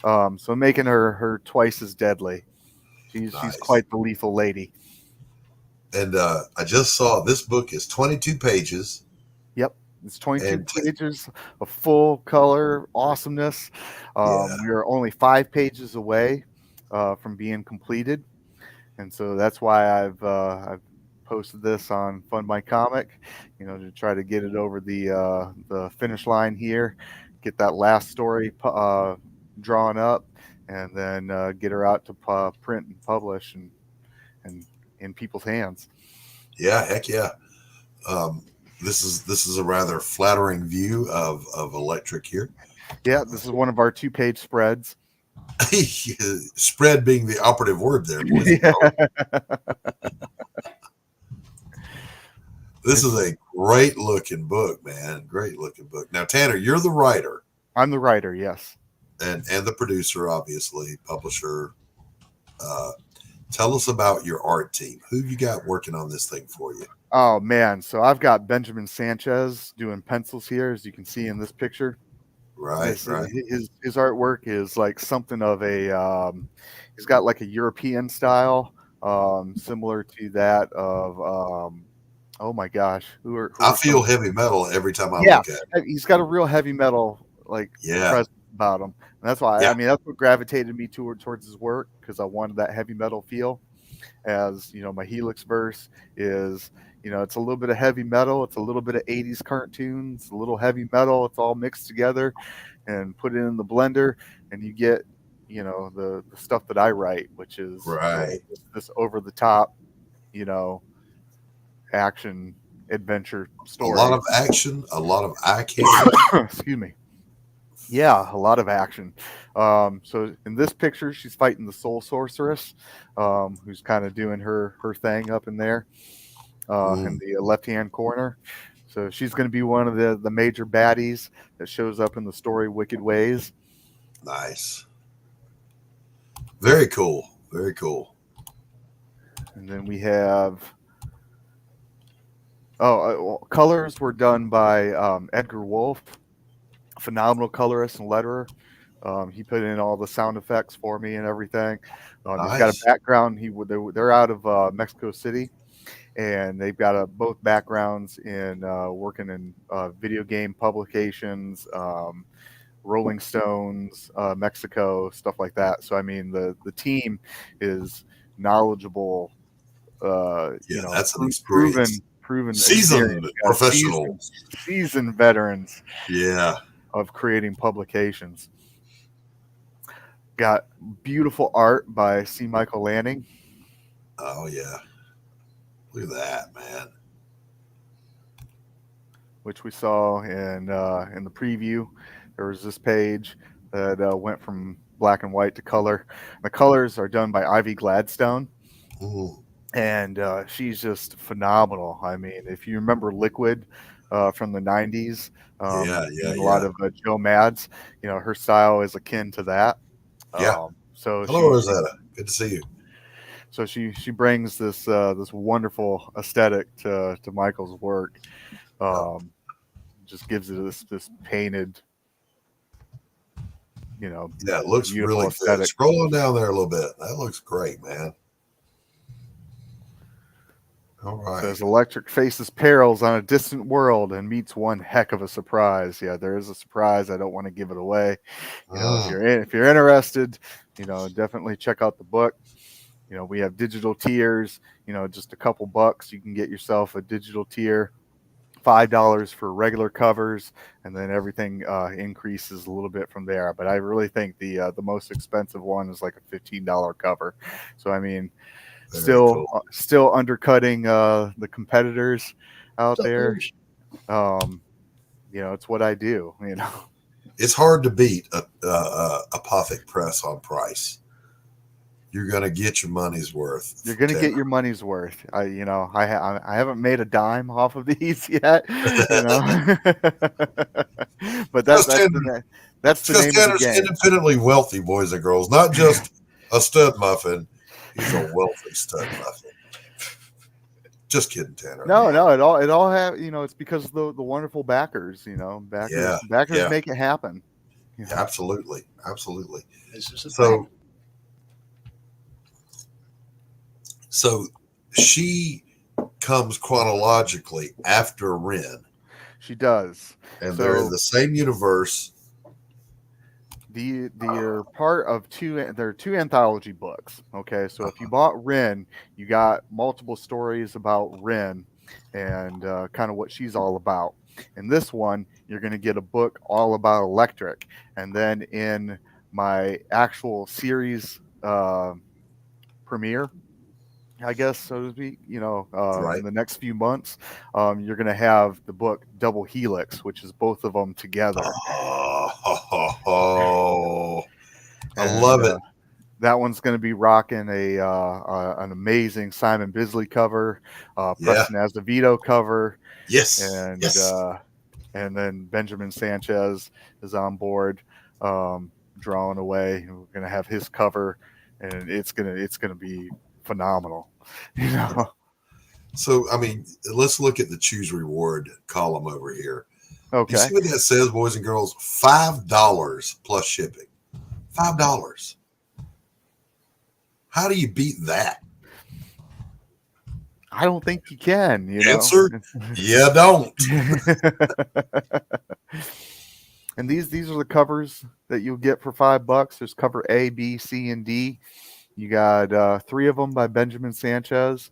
So making her twice as deadly. She's quite the lethal lady. And I just saw this book is 22 pages. Yep. It's 22 pages of full color awesomeness. We are only 5 pages away from being completed. And so that's why I've posted this on Fund My Comic, to try to get it over the finish line here, get that last story drawn up, and then get her out to print and publish and in people's hands. Yeah, heck yeah. This is a rather flattering view of Illectrik here. Yeah, this is one of our 2-page spreads. Spread being the operative word there, boys. Yeah. This is a great looking book, man. Great looking book. Now, Tanner, you're the writer. I'm the writer, yes. And the producer, obviously, publisher. Tell us about your art team. Who you got working on this thing for you? Oh, man. So I've got Benjamin Sanchez doing pencils here, as you can see in this picture. Right. His artwork is like something of a he's got like a European style, similar to that of oh my gosh, I feel heavy metal every time I look at it. He's got a real heavy metal presence about him, and that's why I mean that's what gravitated me towards his work, because I wanted that heavy metal feel. As my Helix verse is, it's a little bit of heavy metal, it's a little bit of 80s cartoons, a little heavy metal, it's all mixed together and put it in the blender, and you get, the stuff that I write, which is this over the top, action adventure story. A lot of action, a lot of eye candy. Excuse me. Yeah, a lot of action. So in this picture, she's fighting the Soul Sorceress, who's kind of doing her thing up in there in the left-hand corner. So she's going to be one of the major baddies that shows up in the story Wicked Ways. Nice. Very cool. Very cool. And then we have... colors were done by Edgar Wolf. Phenomenal colorist and letterer. He put in all the sound effects for me and everything. Nice. He's got a background. They're out of Mexico City, and they've got both backgrounds in working in video game publications, Rolling Stones, Mexico, stuff like that. So I mean, the team is knowledgeable. That's an experience. Proven seasoned professionals, seasoned veterans. Yeah. Of creating publications. Got beautiful art by C. Michael Lanning. Oh yeah, look at that, man. Which we saw in the preview. There was this page that went from black and white to color. The colors are done by Ivy Gladstone. Ooh. And she's just phenomenal. I mean, if you remember Liquid from the 90s, a lot of Joe Mads, her style is akin to that. So hello, Rosetta. Good to see you. So she brings this wonderful aesthetic to Michael's work. Just gives it this painted, it looks really aesthetic. Good. Scroll on down there a little bit. That looks great, man. All right. Says Illectrik faces perils on a distant world and meets one heck of a surprise. Yeah, there is a surprise. I don't want to give it away. If you're interested, definitely check out the book. We have digital tiers. Just a couple bucks, you can get yourself a digital tier. $5 for regular covers, and then everything increases a little bit from there. But I really think the most expensive one is like a $15 cover. So I mean. Still undercutting the competitors out there. It's what I do. It's hard to beat a Apothic Press on price. You're gonna get your money's worth. You're gonna get your money's worth. I haven't made a dime off of these yet. But that's the name of the game. Independently wealthy, boys and girls, not just a stud muffin. He's a wealthy stud muffin. Just kidding, Tanner. No, it all have it's because of the wonderful backers, backers make it happen. Absolutely. So she comes chronologically after Ren. She does. And they're in the same universe. they're part of there are two anthology books. Okay, so if you bought Rin, you got multiple stories about Rin and kind of what she's all about. In this one, you're going to get a book all about Illectrik, and then in my actual series premiere, I guess, so to speak, in the next few months, you're going to have the book Double Helix, which is both of them together. I love it. That one's going to be rocking an amazing Simon Bisley cover, Preston Azevedo cover. Yes. And then Benjamin Sanchez is on board, drawing away. We're going to have his cover, and it's gonna be phenomenal. So, I mean, let's look at the choose reward column over here. Okay. You see what that says, boys and girls? $5 plus shipping. $5. How do you beat that? I don't think you can. Answer: you don't. And these are the covers that you'll get for $5. There's cover A, B, C, and D. You got 3 of them by Benjamin Sanchez,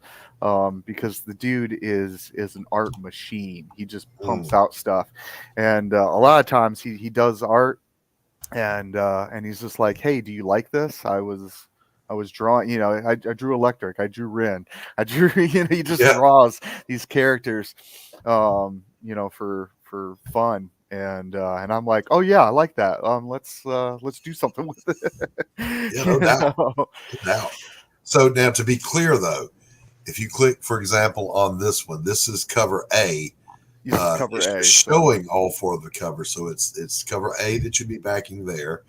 because the dude is an art machine. He just pumps out stuff, and a lot of times he does art, and he's just like, "Hey, do you like this?" I was drawing, I drew Illectrik, I drew Rin, I drew, he just draws these characters, for fun. And I'm like, oh yeah, I like that. Let's do something with it. Yeah, no doubt. No doubt. So now, to be clear though, if you click, for example, on this one, this is cover A. Cover A, showing all 4 of the covers. So it's cover A that should be backing there,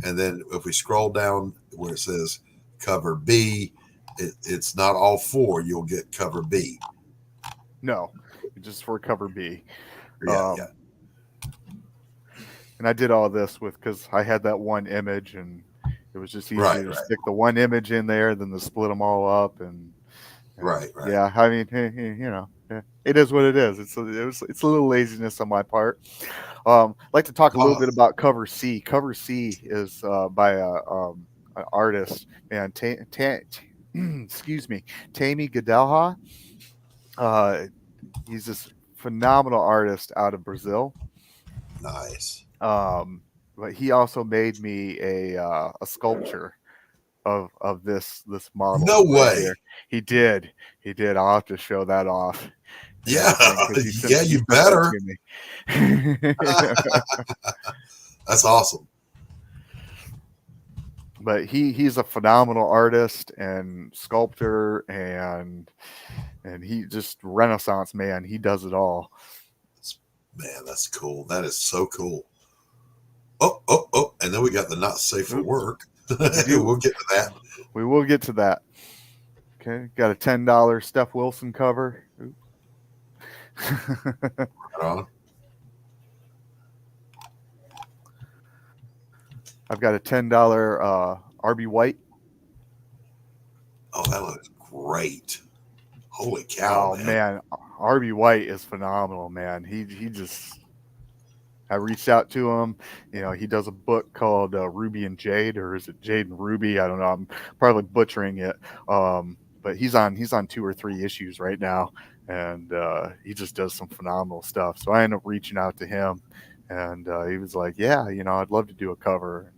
and then if we scroll down where it says cover B, it's not all 4. You'll get cover B. No, just for cover B. Yeah. And I did all this because I had that one image, and it was just easy to stick the one image in there, then to split them all up, and right. Yeah, I mean, it is what it is. It's a little laziness on my part. I'd like to talk a little bit about cover C. Cover C is by an artist, man. Excuse me, Tammy Gadelha. He's this phenomenal artist out of Brazil. Nice. But he also made me a sculpture of this model. No way. Here. He did. I'll have to show that off. Yeah. Yeah, you better. That's awesome. But he's a phenomenal artist and sculptor, and he just Renaissance man. He does it all. Man, that's cool. That is so cool. Oh, and then we got the not safe for work. We'll get to that. We will get to that. Okay, got a $10 Steph Wilson cover. Right on. I've got a $10 RB White. Oh, that looks great. Holy cow. Oh, man. RB White is phenomenal, man. He just, I reached out to him. He does a book called Ruby and Jade, or is it Jade and Ruby? I don't know. I'm probably butchering it. But he's on 2 or 3 issues right now, and he just does some phenomenal stuff. So I ended up reaching out to him, and he was like, "Yeah, I'd love to do a cover."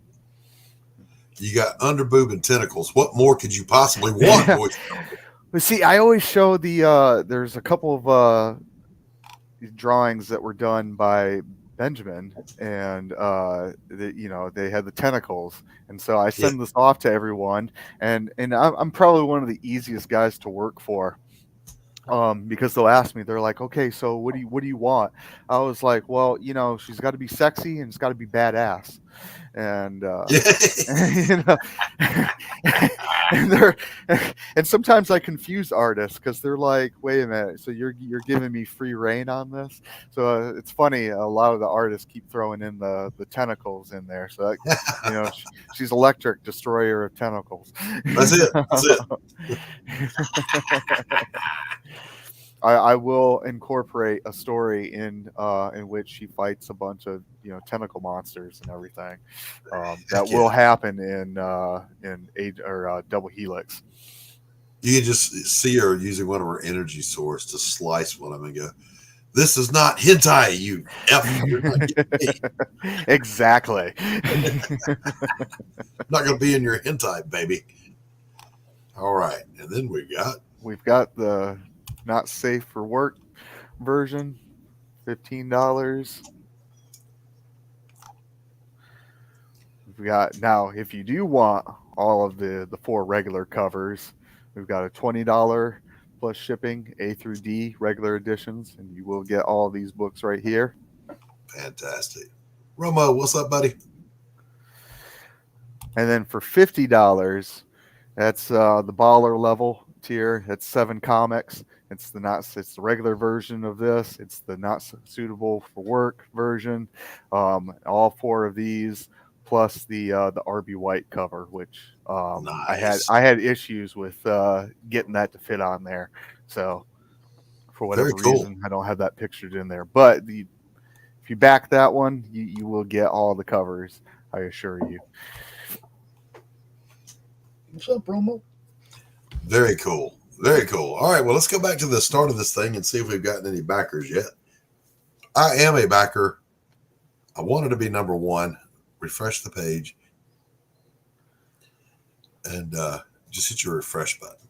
You got under boob and tentacles. What more could you possibly want, boys? But see, I always show there's a couple of drawings that were done by Benjamin, and they had the tentacles, and so I send this off to everyone, and I'm probably one of the easiest guys to work for, because they'll ask me, they're like, "Okay, so what do you want?" I was like, "Well, she's got to be sexy and it's got to be badass," and and sometimes I confuse artists because they're like, "Wait a minute, so you're giving me free reign on this?" So it's funny, a lot of the artists keep throwing in the tentacles in there. So that, she's Illectrik, destroyer of tentacles. That's it. I will incorporate a story in which she fights a bunch of tentacle monsters and everything. That will happen in Double Helix. You can just see her using one of her energy swords to slice one of them and go, "This is not hentai, you F." You're not getting me. Exactly. Not going to be in your hentai, baby. All right, and then we've got the not safe for work version, $15. We've got now, if you do want all of the 4 regular covers, we've got a $20 plus shipping A through D regular editions, and you will get all of these books right here. Fantastic. Romo, what's up, buddy? And then for $50, that's the baller level tier. That's 7 comics. It's the regular version of this. It's the not suitable for work version. All 4 of these, plus the RB White cover, which nice. I had issues with getting that to fit on there. So for whatever reason, I don't have that pictured in there. But if you back that one, you will get all the covers, I assure you. What's up, Romo? Very cool. Very cool. All right, well, let's go back to the start of this thing and see if we've gotten any backers yet. I am a backer. I wanted to be number 1. Refresh the page. And just hit your refresh button.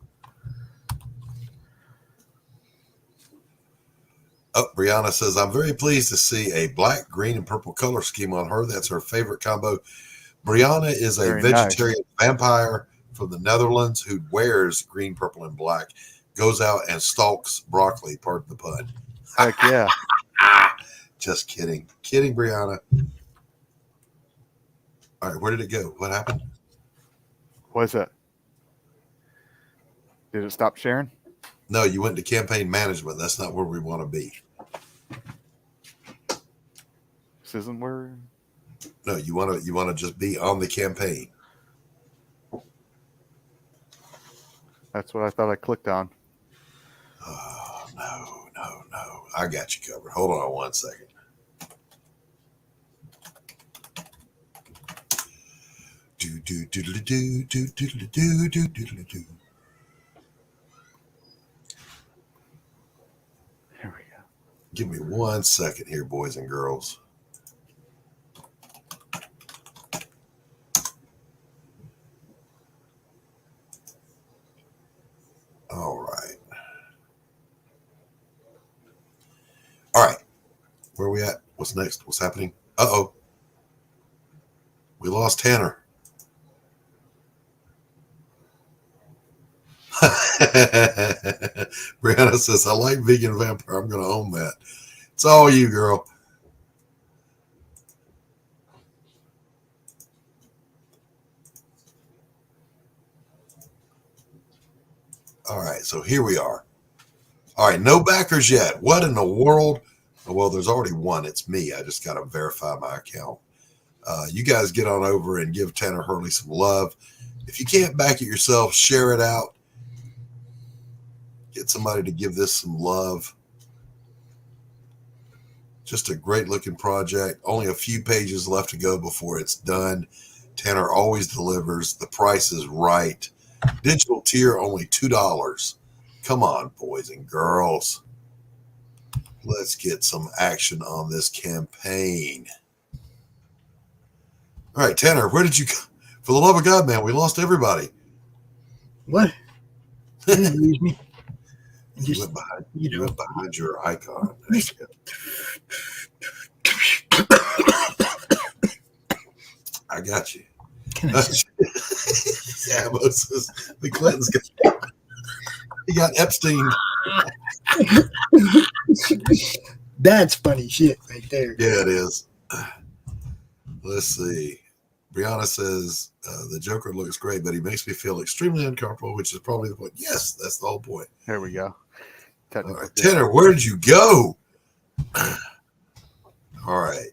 Oh, Brianna says, I'm very pleased to see a black, green, and purple color scheme on her. That's her favorite combo. Brianna is a vegetarian vampire from the Netherlands who wears green, purple, and black, goes out and stalks broccoli, pardon the pun. Heck yeah. Just kidding. Kidding, Brianna. All right, where did it go? What happened? What is it? Did it stop sharing? No, you went to campaign management. That's not where we want to be. This isn't where... No, you want to just be on the campaign. That's what I thought I clicked on. Oh, no. I got you covered. Hold on one second. Here we go. Give me 1 second here, boys and girls. All right. Where are we at? What's next? What's happening? Uh-oh. We lost Tanner. Brianna says, I like vegan vampire. I'm going to own that. It's all you, girl. All right, so here we are. All right, no backers yet. What in the world? Well, there's already one. It's me. I just got to verify my account. You guys get on over and give Tanner Hurley some love. If you can't back it yourself, share it out. Get somebody to give this some love. Just a great looking project. Only a few pages left to go before it's done. Tanner always delivers. The price is right. Digital tier only $2. Come on, boys and girls. Let's get some action on this campaign. All right, Tanner, where did you go? For the love of God, man, we lost everybody. What? You didn't lose me. You went behind your icon. I got you. Yeah, Moses. The Clintons got Epstein. That's funny shit right there. Yeah, it is. Let's see. Brianna says the Joker looks great, but he makes me feel extremely uncomfortable, which is probably the point. Yes, that's the whole point. There we go. All right, Tanner, where did you go? All right.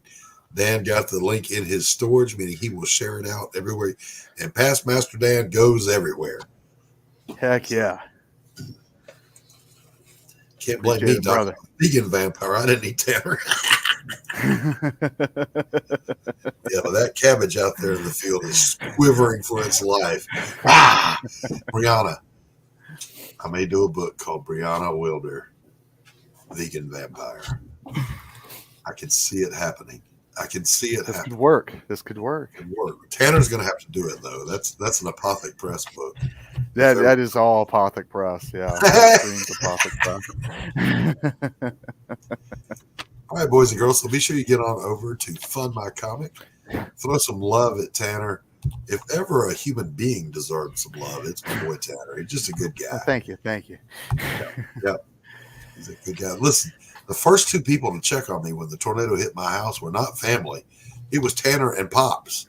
Dan got the link in his storage, meaning he will share it out everywhere. And Past Master Dan goes everywhere. Heck yeah. Can't blame me, brother. Vegan vampire. I didn't eat Tanner. Yeah, but that cabbage out there in the field is quivering for its life. Ah! Brianna. I may do a book called Brianna Wilder, Vegan Vampire. I can see it happening. I can see it happening. This could work. It could work. Tanner's going to have to do it, though. That's an Apothic Press book. That is all Apothic Press. Yeah. Apothic Press. All right, boys and girls. So be sure you get on over to Fund My Comic. Throw some love at Tanner. If ever a human being deserves some love, it's my boy Tanner. He's just a good guy. Thank you. Yep. He's a good guy. Listen, the first two people to check on me when the tornado hit my house were not family. It was Tanner and Pops.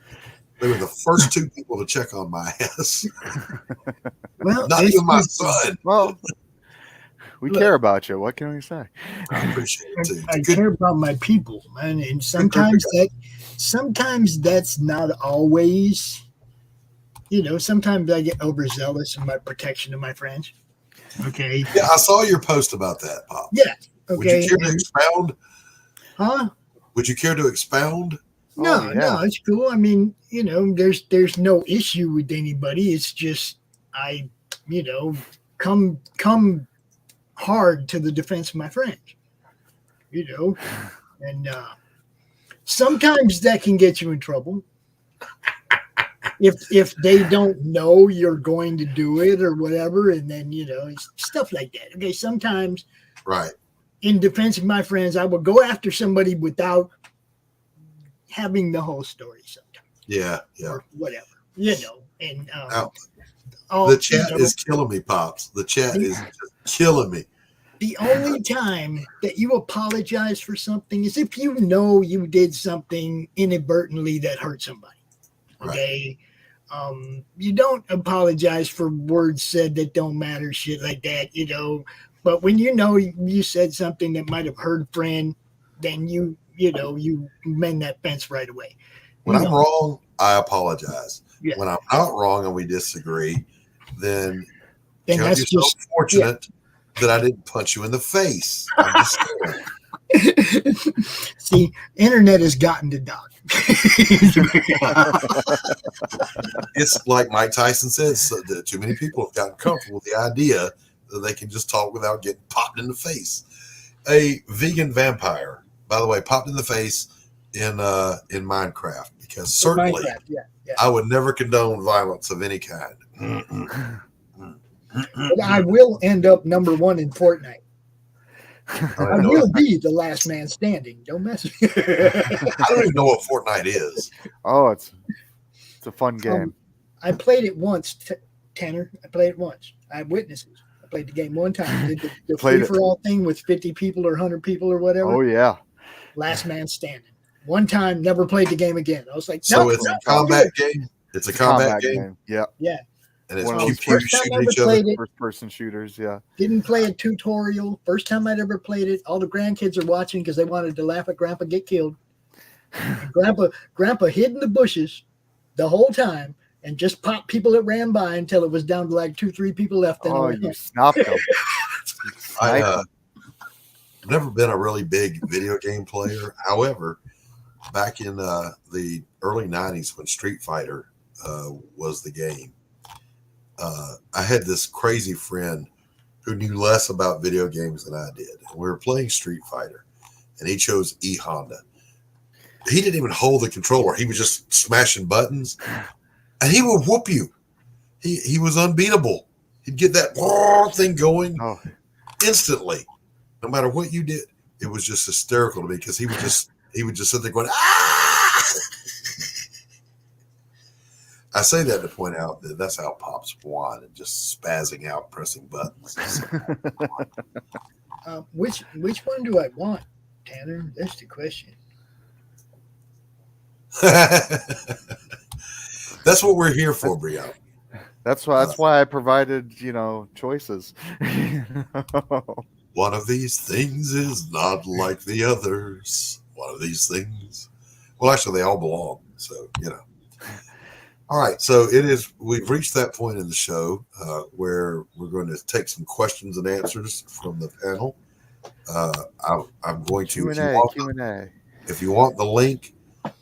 They were the first two people to check on my ass. Well, not even my son. Well, we care about you. What can we say? I appreciate it too. I care about my people, man, and sometimes that's not always. Sometimes I get overzealous in my protection of my friends. Okay. Yeah, I saw your post about that, Pop. Yeah. Okay. Would you care to expound? Huh? Would you care to expound? No, it's cool. I mean, there's no issue with anybody. It's just come hard to the defense of my friends. And sometimes that can get you in trouble. If they don't know you're going to do it or whatever, and then stuff like that. Okay, sometimes right. In defense of my friends, I will go after somebody without having the whole story sometimes. Yeah. Or whatever. And the chat is killing me, Pops. The chat is just killing me. The only time that you apologize for something is if you know you did something inadvertently that hurt somebody. Okay. Right. You don't apologize for words said that don't matter, shit like that, But when you said something that might have hurt a friend, then you mend that fence right away. When I'm wrong, I apologize. Yeah. When I'm not wrong and we disagree, then count that's yourself just fortunate that I didn't punch you in the face. I'm just saying. See, internet has gotten to Doc. It's like Mike Tyson says, that too many people have gotten comfortable with the idea that they can just talk without getting popped in the face. A vegan vampire, by the way, popped in the face in Minecraft, because certainly I would never condone violence of any kind. But I will end up number 1 in Fortnite. I will be the last man standing. Don't mess with me. I don't even know what Fortnite is. Oh, it's a fun game. I played it once, Tanner. I played it once. I have witnesses. I played the game one time. Did the free-for-all thing with 50 people or 100 people or whatever. Oh, yeah. Last man standing. One time, never played the game again. I was like, so it's a combat game? It's a combat game? Yeah. Yeah. And it's pew-pew shooting each other? First-person shooters, yeah. Didn't play a tutorial. First time I'd ever played it. All the grandkids are watching because they wanted to laugh at Grandpa get killed. Grandpa hid in the bushes the whole time and just popped people that ran by until it was down to like 2-3 people left. Then you snapped them. I've never been a really big video game player. However, back in the early 90s when Street Fighter was the game, I had this crazy friend who knew less about video games than I did. And we were playing Street Fighter, and he chose E Honda. He didn't even hold the controller. He was just smashing buttons, and he would whoop you. He was unbeatable. He'd get that thing going instantly, no matter what you did. It was just hysterical to me because he would just sit there going, ah! I say that to point out that that's how Pops won, and just spazzing out, pressing buttons. Which one do I want, Tanner? That's the question. That's what we're here for, Brianna. That's why I provided, choices. One of these things is not like the others. One of these things. Well, actually, they all belong. So, All right. So we've reached that point in the show where we're going to take some questions and answers from the panel. I'm going to Q&A. If you want the link,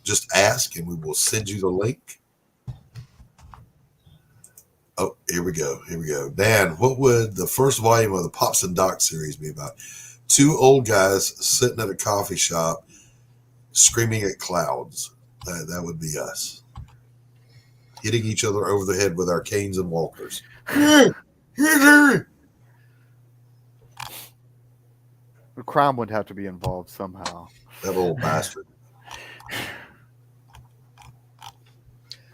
just ask and we will send you the link. Oh, here we go. Dan, what would the first volume of the Pops and Doc series be about? Two old guys sitting at a coffee shop screaming at clouds. That would be us. Hitting each other over the head with our canes and walkers. The crime would have to be involved somehow. That old bastard.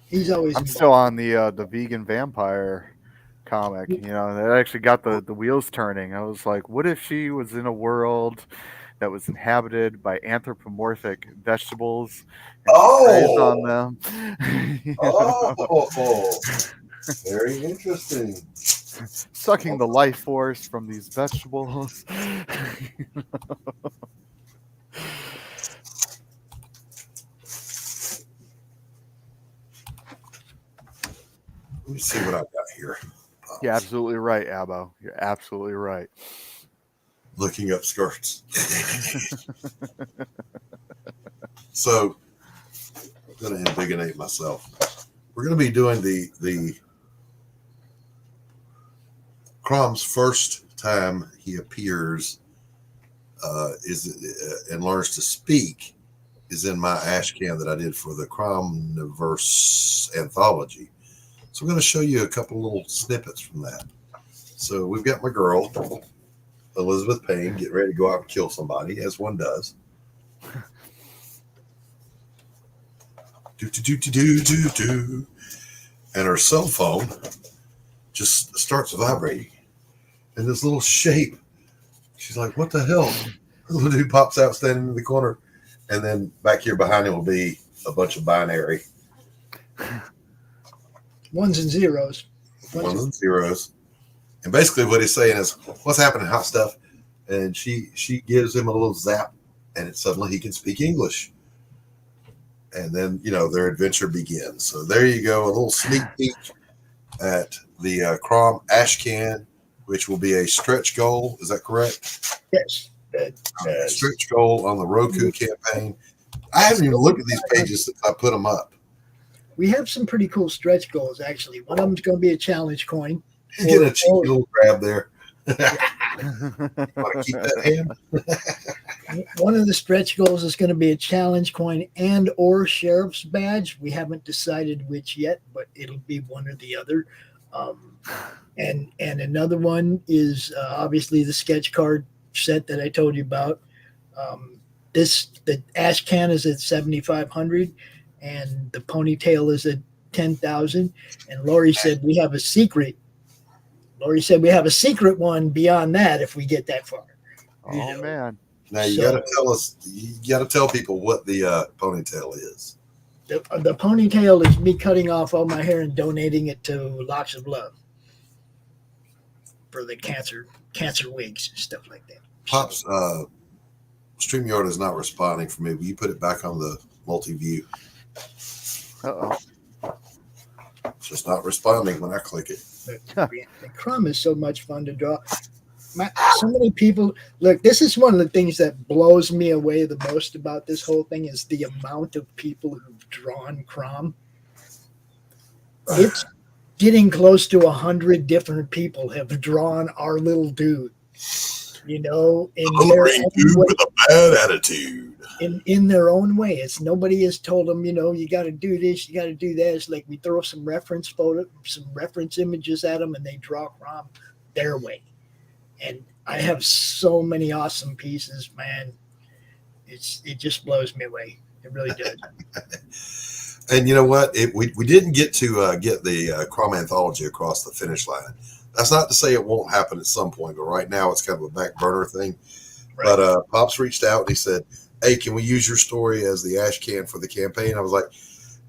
He's always. I'm still on the vegan vampire comic. You know, that actually got the wheels turning. I was like, what if she was in a world that was inhabited by anthropomorphic vegetables and she preys on them? Very interesting. Sucking the life force from these vegetables. Let me see what I've got here. You're absolutely right, Abbo. You're absolutely right. Looking up skirts. So I'm going to indignate myself. We're going to be doing the Crom's first time he appears and learns to speak is in my ash can that I did for the Cromniverse anthology. So I'm going to show you a couple little snippets from that. So we've got my girl, Elizabeth Payne, getting ready to go out and kill somebody, as one does. Do. And her cell phone just starts vibrating. And this little shape, she's like, what the hell? The little dude pops out standing in the corner. And then back here behind him will be a bunch of binary. Ones and zeros. Ones and zeros. And basically what he's saying is, what's happening, hot stuff? And she gives him a little zap, and suddenly he can speak English. And then, their adventure begins. So there you go, a little sneak peek at the Crom Ash Can, which will be a stretch goal. Is that correct? Yes. Stretch goal on the Roku campaign. I haven't even looked at these pages since I put them up. We have some pretty cool stretch goals, actually. One of them's going to be a challenge coin. He's getting a cheeky little grab there. Want to keep that hand? One of the stretch goals is going to be a challenge coin and or sheriff's badge. We haven't decided which yet, but it'll be one or the other. And another one is obviously the sketch card set that I told you about. The ash can is at 7,500. And the ponytail is at 10,000. And Laurie said we have a secret. Laurie said we have a secret one beyond that if we get that far. Man! Now you got to tell us. You got to tell people what the ponytail is. The ponytail is me cutting off all my hair and donating it to Locks of Love for the cancer wigs and stuff like that. Pops, StreamYard is not responding for me. Will you put it back on the multi-view? It's just not responding when I click it. The Crumb is so much fun to draw. So many people look. This is one of the things that blows me away the most about this whole thing is the amount of people who've drawn Crom. It's getting close to 100 different people have drawn our little dude. In their own way. With a bad attitude. In their own way. It's nobody has told them, you got to do this, you got to do that. It's like we throw some reference images at them and they draw Crom their way. And I have so many awesome pieces, man. It just blows me away. It really does. And you know what? We didn't get to get the Crom anthology across the finish line. That's not to say it won't happen at some point, but right now it's kind of a back burner thing. Right. But Pops reached out and he said, hey, can we use your story as the ash can for the campaign? I was like,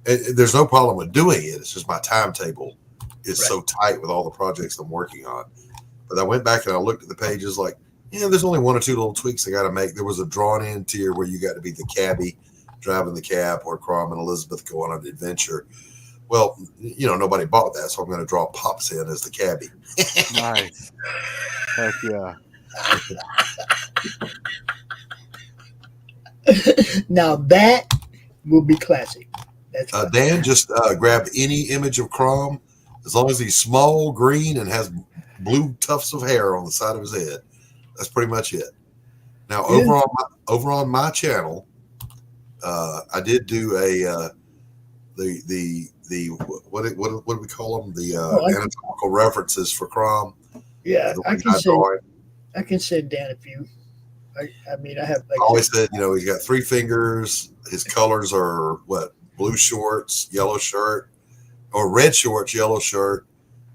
there's no problem with doing it. It's just my timetable is so tight with all the projects I'm working on. But I went back and I looked at the pages like, there's only one or two little tweaks I got to make. There was a drawn-in tier where you got to be the cabbie driving the cab or Crom and Elizabeth go on an adventure. Well, nobody bought that, so I'm going to draw Pops in as the cabbie. Nice. Heck yeah. Now that will be classic. That's Dan, just grab any image of Crom, as long as he's small, green, and has blue tufts of hair on the side of his head. That's pretty much it. Now, over on my channel, I did do a what do we call them? The anatomical references for Crom. Yeah, I can send Dan a few. I mean, I have. I always said, he's got 3 fingers. His colors are what? Blue shorts, yellow shirt, or red shorts, yellow shirt,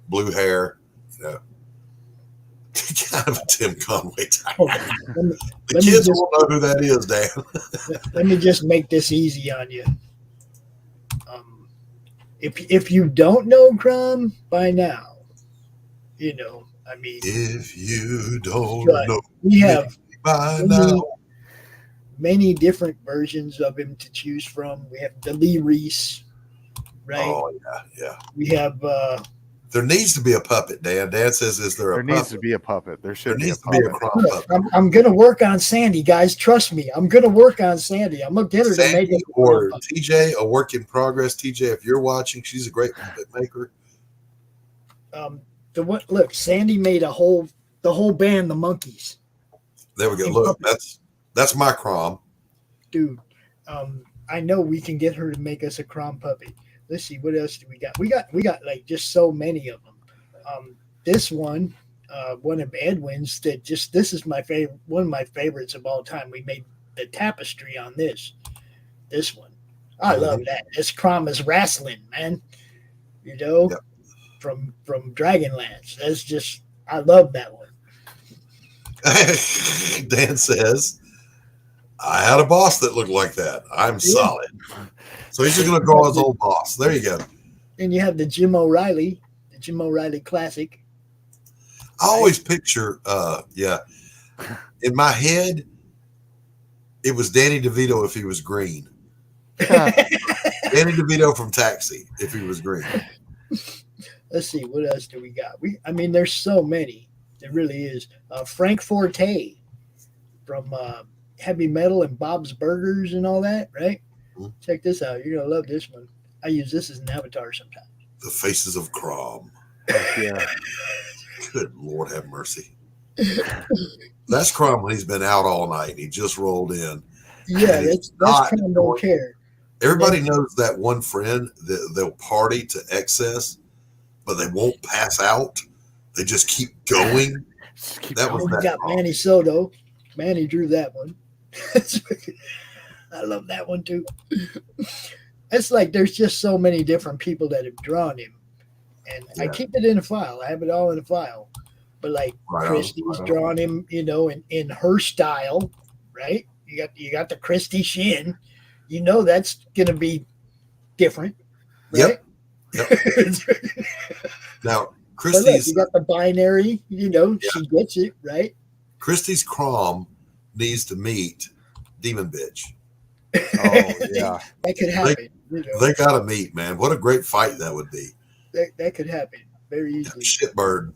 blue hair. Kind of a Tim Conway type. The kids won't know who that is, Dan. Let me just make this easy on you. If you don't know Crom by now, I mean, if you don't know, we have by now. Many different versions of him to choose from. We have the Lee Reese, right? Oh yeah. We have. There needs to be a puppet, Dan. Dan says, "Is there a puppet?" There needs to be a puppet. There needs to be a Crom puppet. I'm going to work on Sandy, guys. Trust me. I'm going to work on Sandy. I'm going to get her to make it. Or TJ, a work in progress. TJ, if you're watching, she's a great puppet maker. Look, Sandy made the whole band, the Monkeys. There we go. Look, that's my Crom. Dude, I know we can get her to make us a Crom puppet. Let's see, what else do we got? We got like just so many of them. This one of Edwin's this is my favorite, one of my favorites of all time. We made the tapestry on this one. I love that. This Crom is wrestling, man. Yep. From Dragonlance. That's just, I love that one. Dan says, I had a boss that looked like that. I'm solid. So he's just going to draw his old boss. There you go. And you have the Jim O'Reilly classic. I always picture, in my head, it was Danny DeVito if he was green. Danny DeVito from Taxi if he was green. Let's see, what else do we got? I mean, there's so many. There really is. Frank Forte from Heavy Metal and Bob's Burgers and all that, right? Mm-hmm. Check this out. You're going to love this one. I use this as an avatar sometimes. The Faces of Crom. Yeah. Good Lord have mercy. That's Crom when he's been out all night and he just rolled in. Yeah, that's Crom don't care. Everybody knows that one friend that they'll party to excess, but they won't pass out. They just keep going. We got Manny Soto. Manny drew that one. I love that one too. It's like there's just so many different people that have drawn him, and I keep it in a file. I have it all in a file. But like Christie's drawn him, in her style, right? You got the Christie Shinn. That's gonna be different, right? Yep. Now Christie's, you got the binary. She gets it right. Christie's Crom needs to meet Demon Bitch. Oh yeah, that could happen. They got to meet, man. What a great fight that would be. That could happen very easily. Shitbird.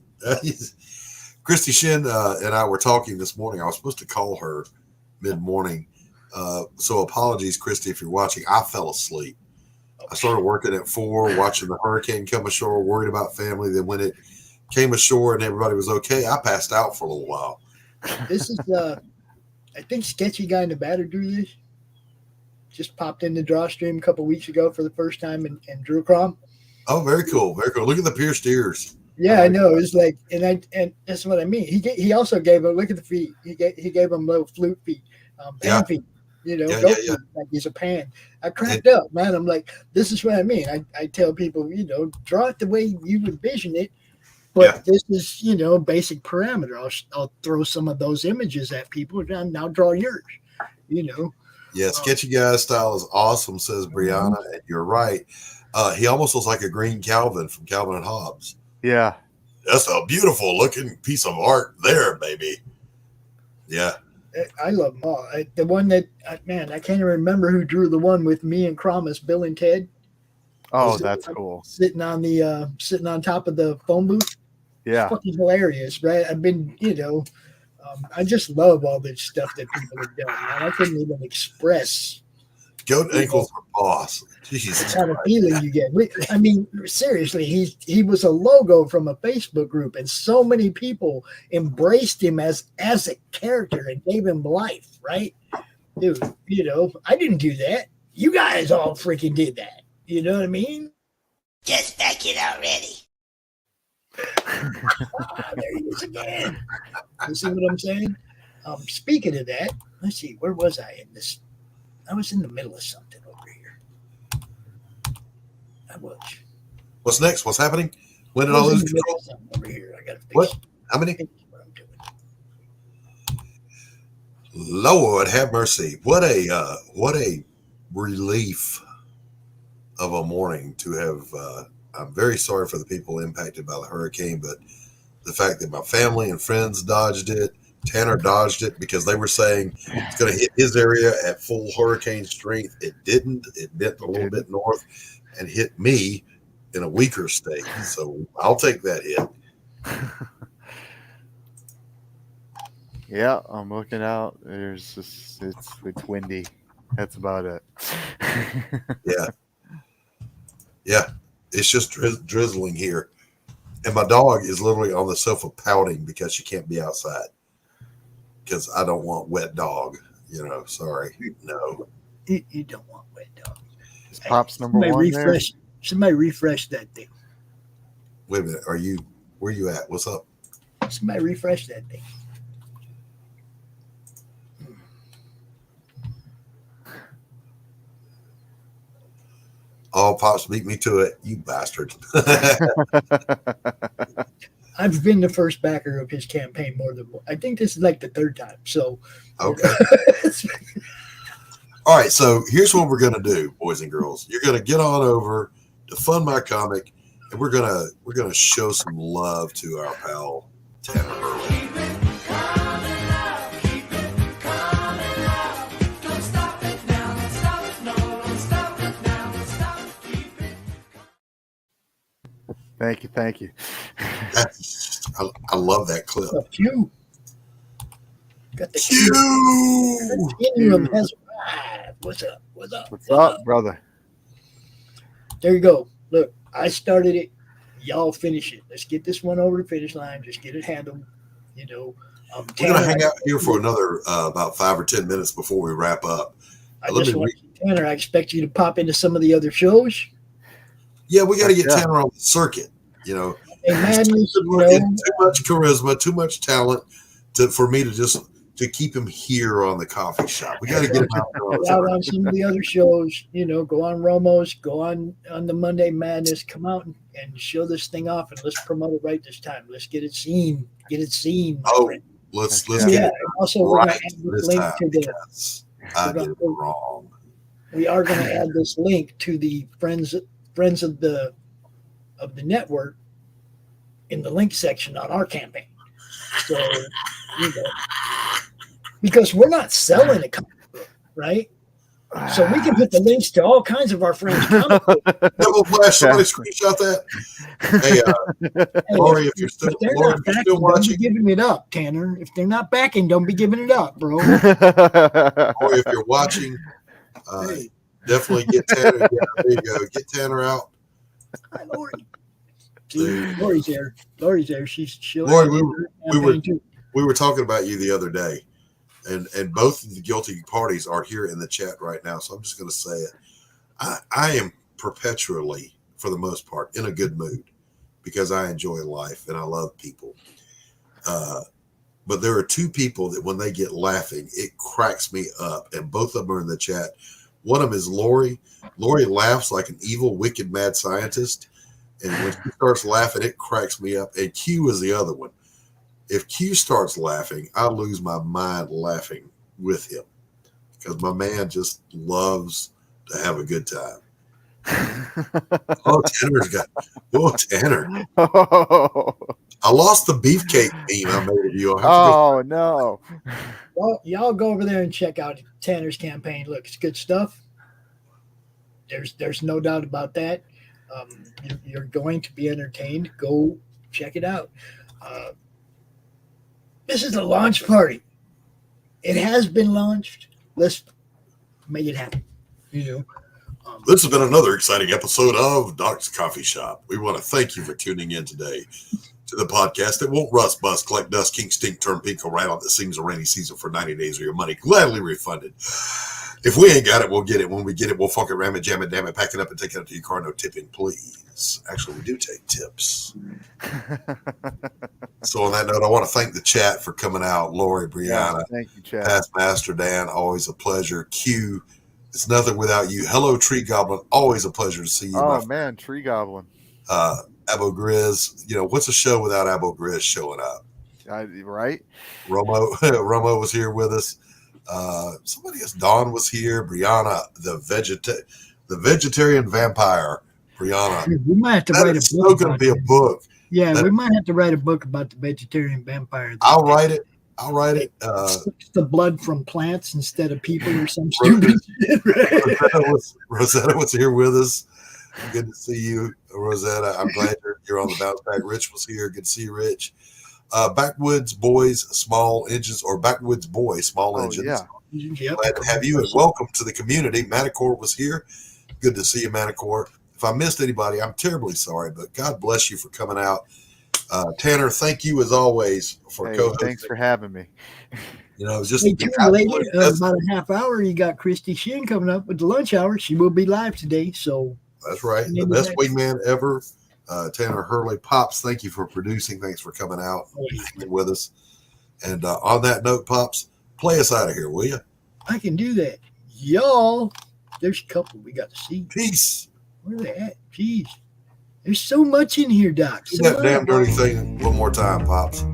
Christie Shinn and I were talking this morning. I was supposed to call her mid-morning. So apologies, Christie, if you're watching. I fell asleep. I started working at 4, watching the hurricane come ashore, worried about family. Then when it came ashore and everybody was okay, I passed out for a little while. This is, I think Sketchy Guy in Nevada drew this. Just popped in the draw stream a couple weeks ago for the first time and drew Crom. Oh, very cool. Very cool. Look at the pierced ears. Yeah, I know. It's like, and that's what I mean. He also gave him, look at the feet. He gave him little flute feet, pan feet. Goat feet, like he's a pan. I cracked up, man. I'm like, this is what I mean. I tell people, draw it the way you envision it, but this is, basic parameter. I'll throw some of those images at people and now draw yours, Yeah, Sketchy Guy's style is awesome, says Brianna, and you're right. He almost looks like a green Calvin from Calvin and Hobbes. Yeah. That's a beautiful looking piece of art there, baby. Yeah. I love them all. The one that, man, I can't even remember who drew the one with me and Crom as Bill and Ted. Oh, that's cool. Sitting on top of the phone booth. Yeah. It's fucking hilarious, right? I've been, I just love all this stuff that people have done. Man. I couldn't even express. Goat ankles are boss. Jesus. The kind of feeling you get. I mean, seriously, he was a logo from a Facebook group, and so many people embraced him as a character and gave him life, right? Dude, you know, I didn't do that. You guys all freaking did that. You know what I mean? Just back it already. There he is again. You see what I'm saying? Speaking of that, let's see, where was I in this? I was in the middle of something over here. I was. What's next? What's happening? When did I lose control? Over here. I got to fix what? How many? Lord have mercy. What a relief of a morning to have. I'm very sorry for the people impacted by the hurricane, but the fact that my family and friends dodged it, Tanner dodged it because they were saying it's going to hit his area at full hurricane strength. It didn't. It bit a little bit north and hit me in a weaker state. So I'll take that hit. Yeah, I'm looking out. There's just it's windy. That's about it. Yeah. It's just drizzling here. And my dog is literally on the sofa pouting because she can't be outside. Because I don't want wet dog. You know, sorry. No. You don't want wet dog. Is Pop's number one there? Somebody refresh that thing. Wait a minute. Where you at? What's up? Somebody refresh that thing. Oh, Pops beat me to it, you bastard. I've been the first backer of his campaign more than one. I think this is like the third time. So okay. All right, so here's what we're gonna do, boys and girls. You're gonna get on over to Fund My Comic, and we're gonna show some love to our pal Tanner Earls. Thank you. I love that clip. Q. Got the Q. Has arrived. What's up? What's up, brother? There you go. Look, I started it. Y'all finish it. Let's get this one over the finish line. Just get it handled. You know, we're gonna hang out here for another about 5 or 10 minutes before we wrap up. Tanner, I expect you to pop into some of the other shows. Yeah, we got to get Tanner on the circuit. You know, too much charisma, too much talent for me to keep him here on the coffee shop. We got to get him out on some of the other shows. You know, go on Romos, go on the Monday Madness. Come out and show this thing off, and let's promote it right this time. Let's get it seen. Let's get it. Also, we're going to add this link to the. I did it wrong. We are going to add this link to the friends of the network in the link section on our campaign. So, you know, because we're not selling a comic book, right? So we can put the links to all kinds of our friends' comic books. Double flash, somebody screenshot that. Hey, Laurie, if you're still watching, don't be giving it up, Tanner. If they're not backing, don't be giving it up, bro. Laurie, if you're watching, definitely get Tanner. Yeah, there you go. Get Tanner out. Hi, Laurie. Laurie's there. Laurie, we were talking about you the other day, and both of the guilty parties are here in the chat right now. So I'm just going to say it. I am perpetually, for the most part, in a good mood because I enjoy life and I love people. But there are two people that when they get laughing, it cracks me up, and both of them are in the chat. One of them is Laurie. Laurie laughs like an evil, wicked, mad scientist. And when she starts laughing, it cracks me up. And Q is the other one. If Q starts laughing, I lose my mind laughing with him because my man just loves to have a good time. Tanner. I lost the beefcake meme I made of you. No. Well, y'all go over there and check out Tanner's campaign. Look, it's good stuff. There's no doubt about that. You're going to be entertained. Go check it out. This is a launch party. It has been launched. Let's make it happen. This has been another exciting episode of Doc's Coffee Shop. We want to thank you for tuning in today to the podcast that won't rust, bust, collect dust, kink, stink, turn pink, or rattle that seems a rainy season for 90 days or your money gladly refunded. If we ain't got it, we'll get it. When we get it, we'll fucking ram it, jam it, damn it, pack it up, and take it up to your car. No tipping, please. Actually, we do take tips. So on that note, I want to thank the chat for coming out. Laurie, Brianna, thank you, chat. Past Master Dan, always a pleasure. Q, it's nothing without you. Hello, Tree Goblin, always a pleasure to see you. Oh man, Tree Goblin. Abo Grizz, what's a show without Abo Grizz showing up? Right. Romo was here with us. Somebody else. Dawn was here. Brianna, the vegetarian vampire. Brianna. We might have to write a book. It's still going to be a book. Yeah, we might have to write a book about the vegetarian vampire. I'll write it. It's the blood from plants instead of people or some stupid shit. Rosetta was here with us. Good to see you, Rosetta. I'm glad you're on the bounce back. Rich was here. Good to see you, Rich. Backwoods Boys, Small Engines, or Backwoods Boy, Small Engines. Yeah. Yep. Glad to have you and welcome to the community. MANTICORE was here. Good to see you, MANTICORE. If I missed anybody, I'm terribly sorry, but God bless you for coming out. Tanner, thank you as always for co-hosting. Thanks for having me. Later, about a half hour, you got Christie Shinn coming up with the lunch hour. She will be live today. So that's right. The best wingman ever. Tanner Hurley Pops, thank you for producing. Thanks for coming out with us. And on that note, Pops, play us out of here, will you? I can do that. Y'all, there's a couple we got to see. Peace. Where are they at? Jeez. There's so much in here, Doc. Do that damn dirty thing one more time, Pops.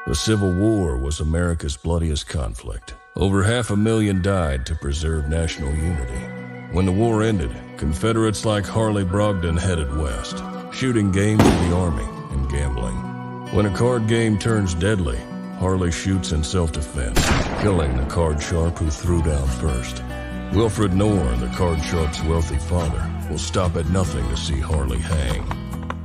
The Civil War was America's bloodiest conflict. Over 500,000 died to preserve national unity. When the war ended, Confederates like Harley Brogdon headed west, shooting game for the Army and gambling. When a card game turns deadly, Harley shoots in self-defense, killing the card sharp who threw down first. Wilfred Knorr, the card sharp's wealthy father, will stop at nothing to see Harley hang.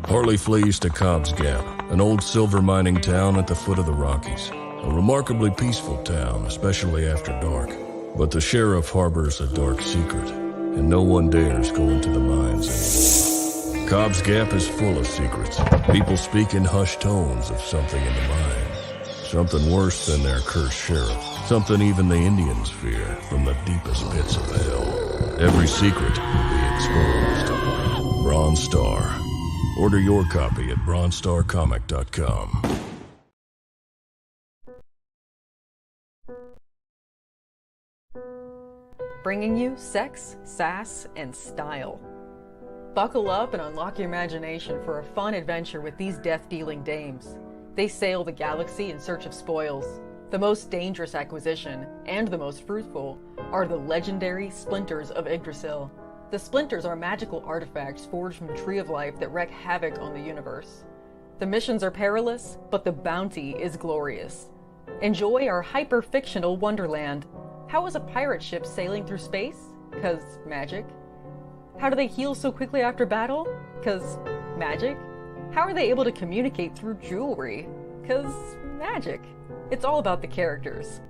Harley flees to Cobb's Gap, an old silver mining town at the foot of the Rockies. A remarkably peaceful town, especially after dark. But the sheriff harbors a dark secret, and no one dares go into the mines anymore. Cobb's Gap is full of secrets. People speak in hushed tones of something in the mines. Something worse than their cursed sheriff. Something even the Indians fear from the deepest pits of hell. Every secret will be exposed. Bronze Star. Order your copy at bronzestarcomic.com. Bringing you sex, sass, and style. Buckle up and unlock your imagination for a fun adventure with these death-dealing dames. They sail the galaxy in search of spoils. The most dangerous acquisition, and the most fruitful, are the legendary Splinters of Yggdrasil. The Splinters are magical artifacts forged from the Tree of Life that wreak havoc on the universe. The missions are perilous, but the bounty is glorious. Enjoy our hyper-fictional wonderland. How is a pirate ship sailing through space? 'Cause magic. How do they heal so quickly after battle? 'Cause magic. How are they able to communicate through jewelry? 'Cause magic. It's all about the characters.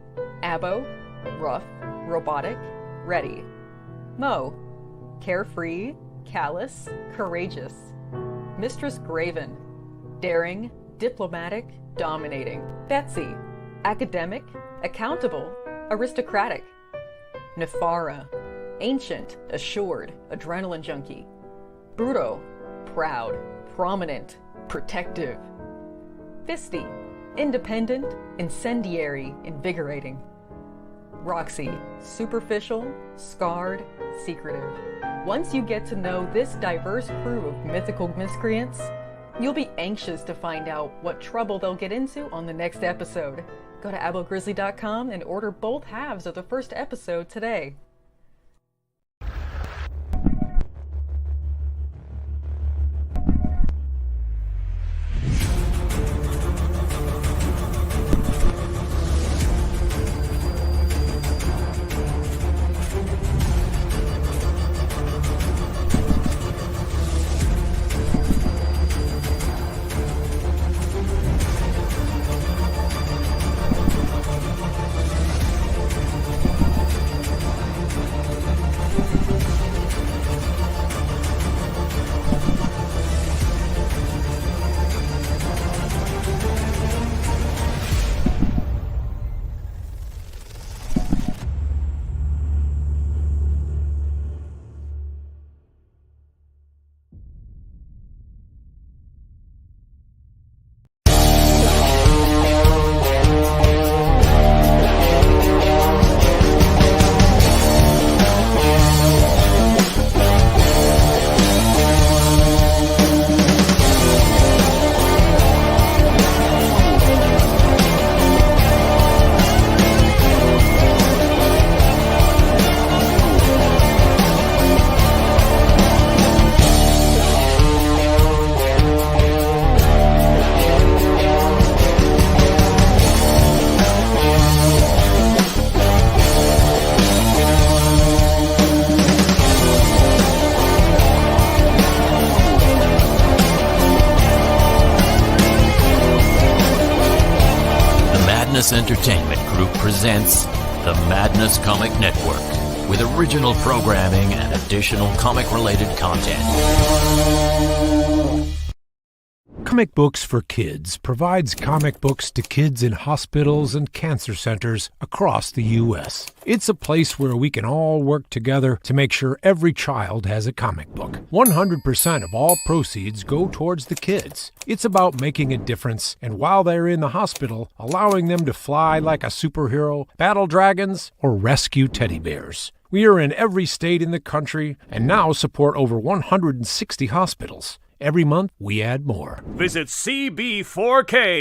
Abo, rough, robotic, ready. Mo, carefree, callous, courageous. Mistress Graven, daring, diplomatic, dominating. Betsy, academic, accountable, aristocratic. Nefara, ancient, assured, adrenaline junkie. Bruto, proud, prominent, protective. Fisty, independent, incendiary, invigorating. Roxy, superficial, scarred, secretive. Once you get to know this diverse crew of mythical miscreants, you'll be anxious to find out what trouble they'll get into on the next episode. Go to abogrizzly.com and order both halves of the first episode today. Entertainment Group presents the Madness Comic Network with original programming and additional comic-related content. Comic Books for Kids provides comic books to kids in hospitals and cancer centers across the U.S. It's a place where we can all work together to make sure every child has a comic book. 100% of all proceeds go towards the kids. It's about making a difference, and while they're in the hospital, allowing them to fly like a superhero, battle dragons, or rescue teddy bears. We are in every state in the country and now support over 160 hospitals. Every month, we add more. Visit CB4K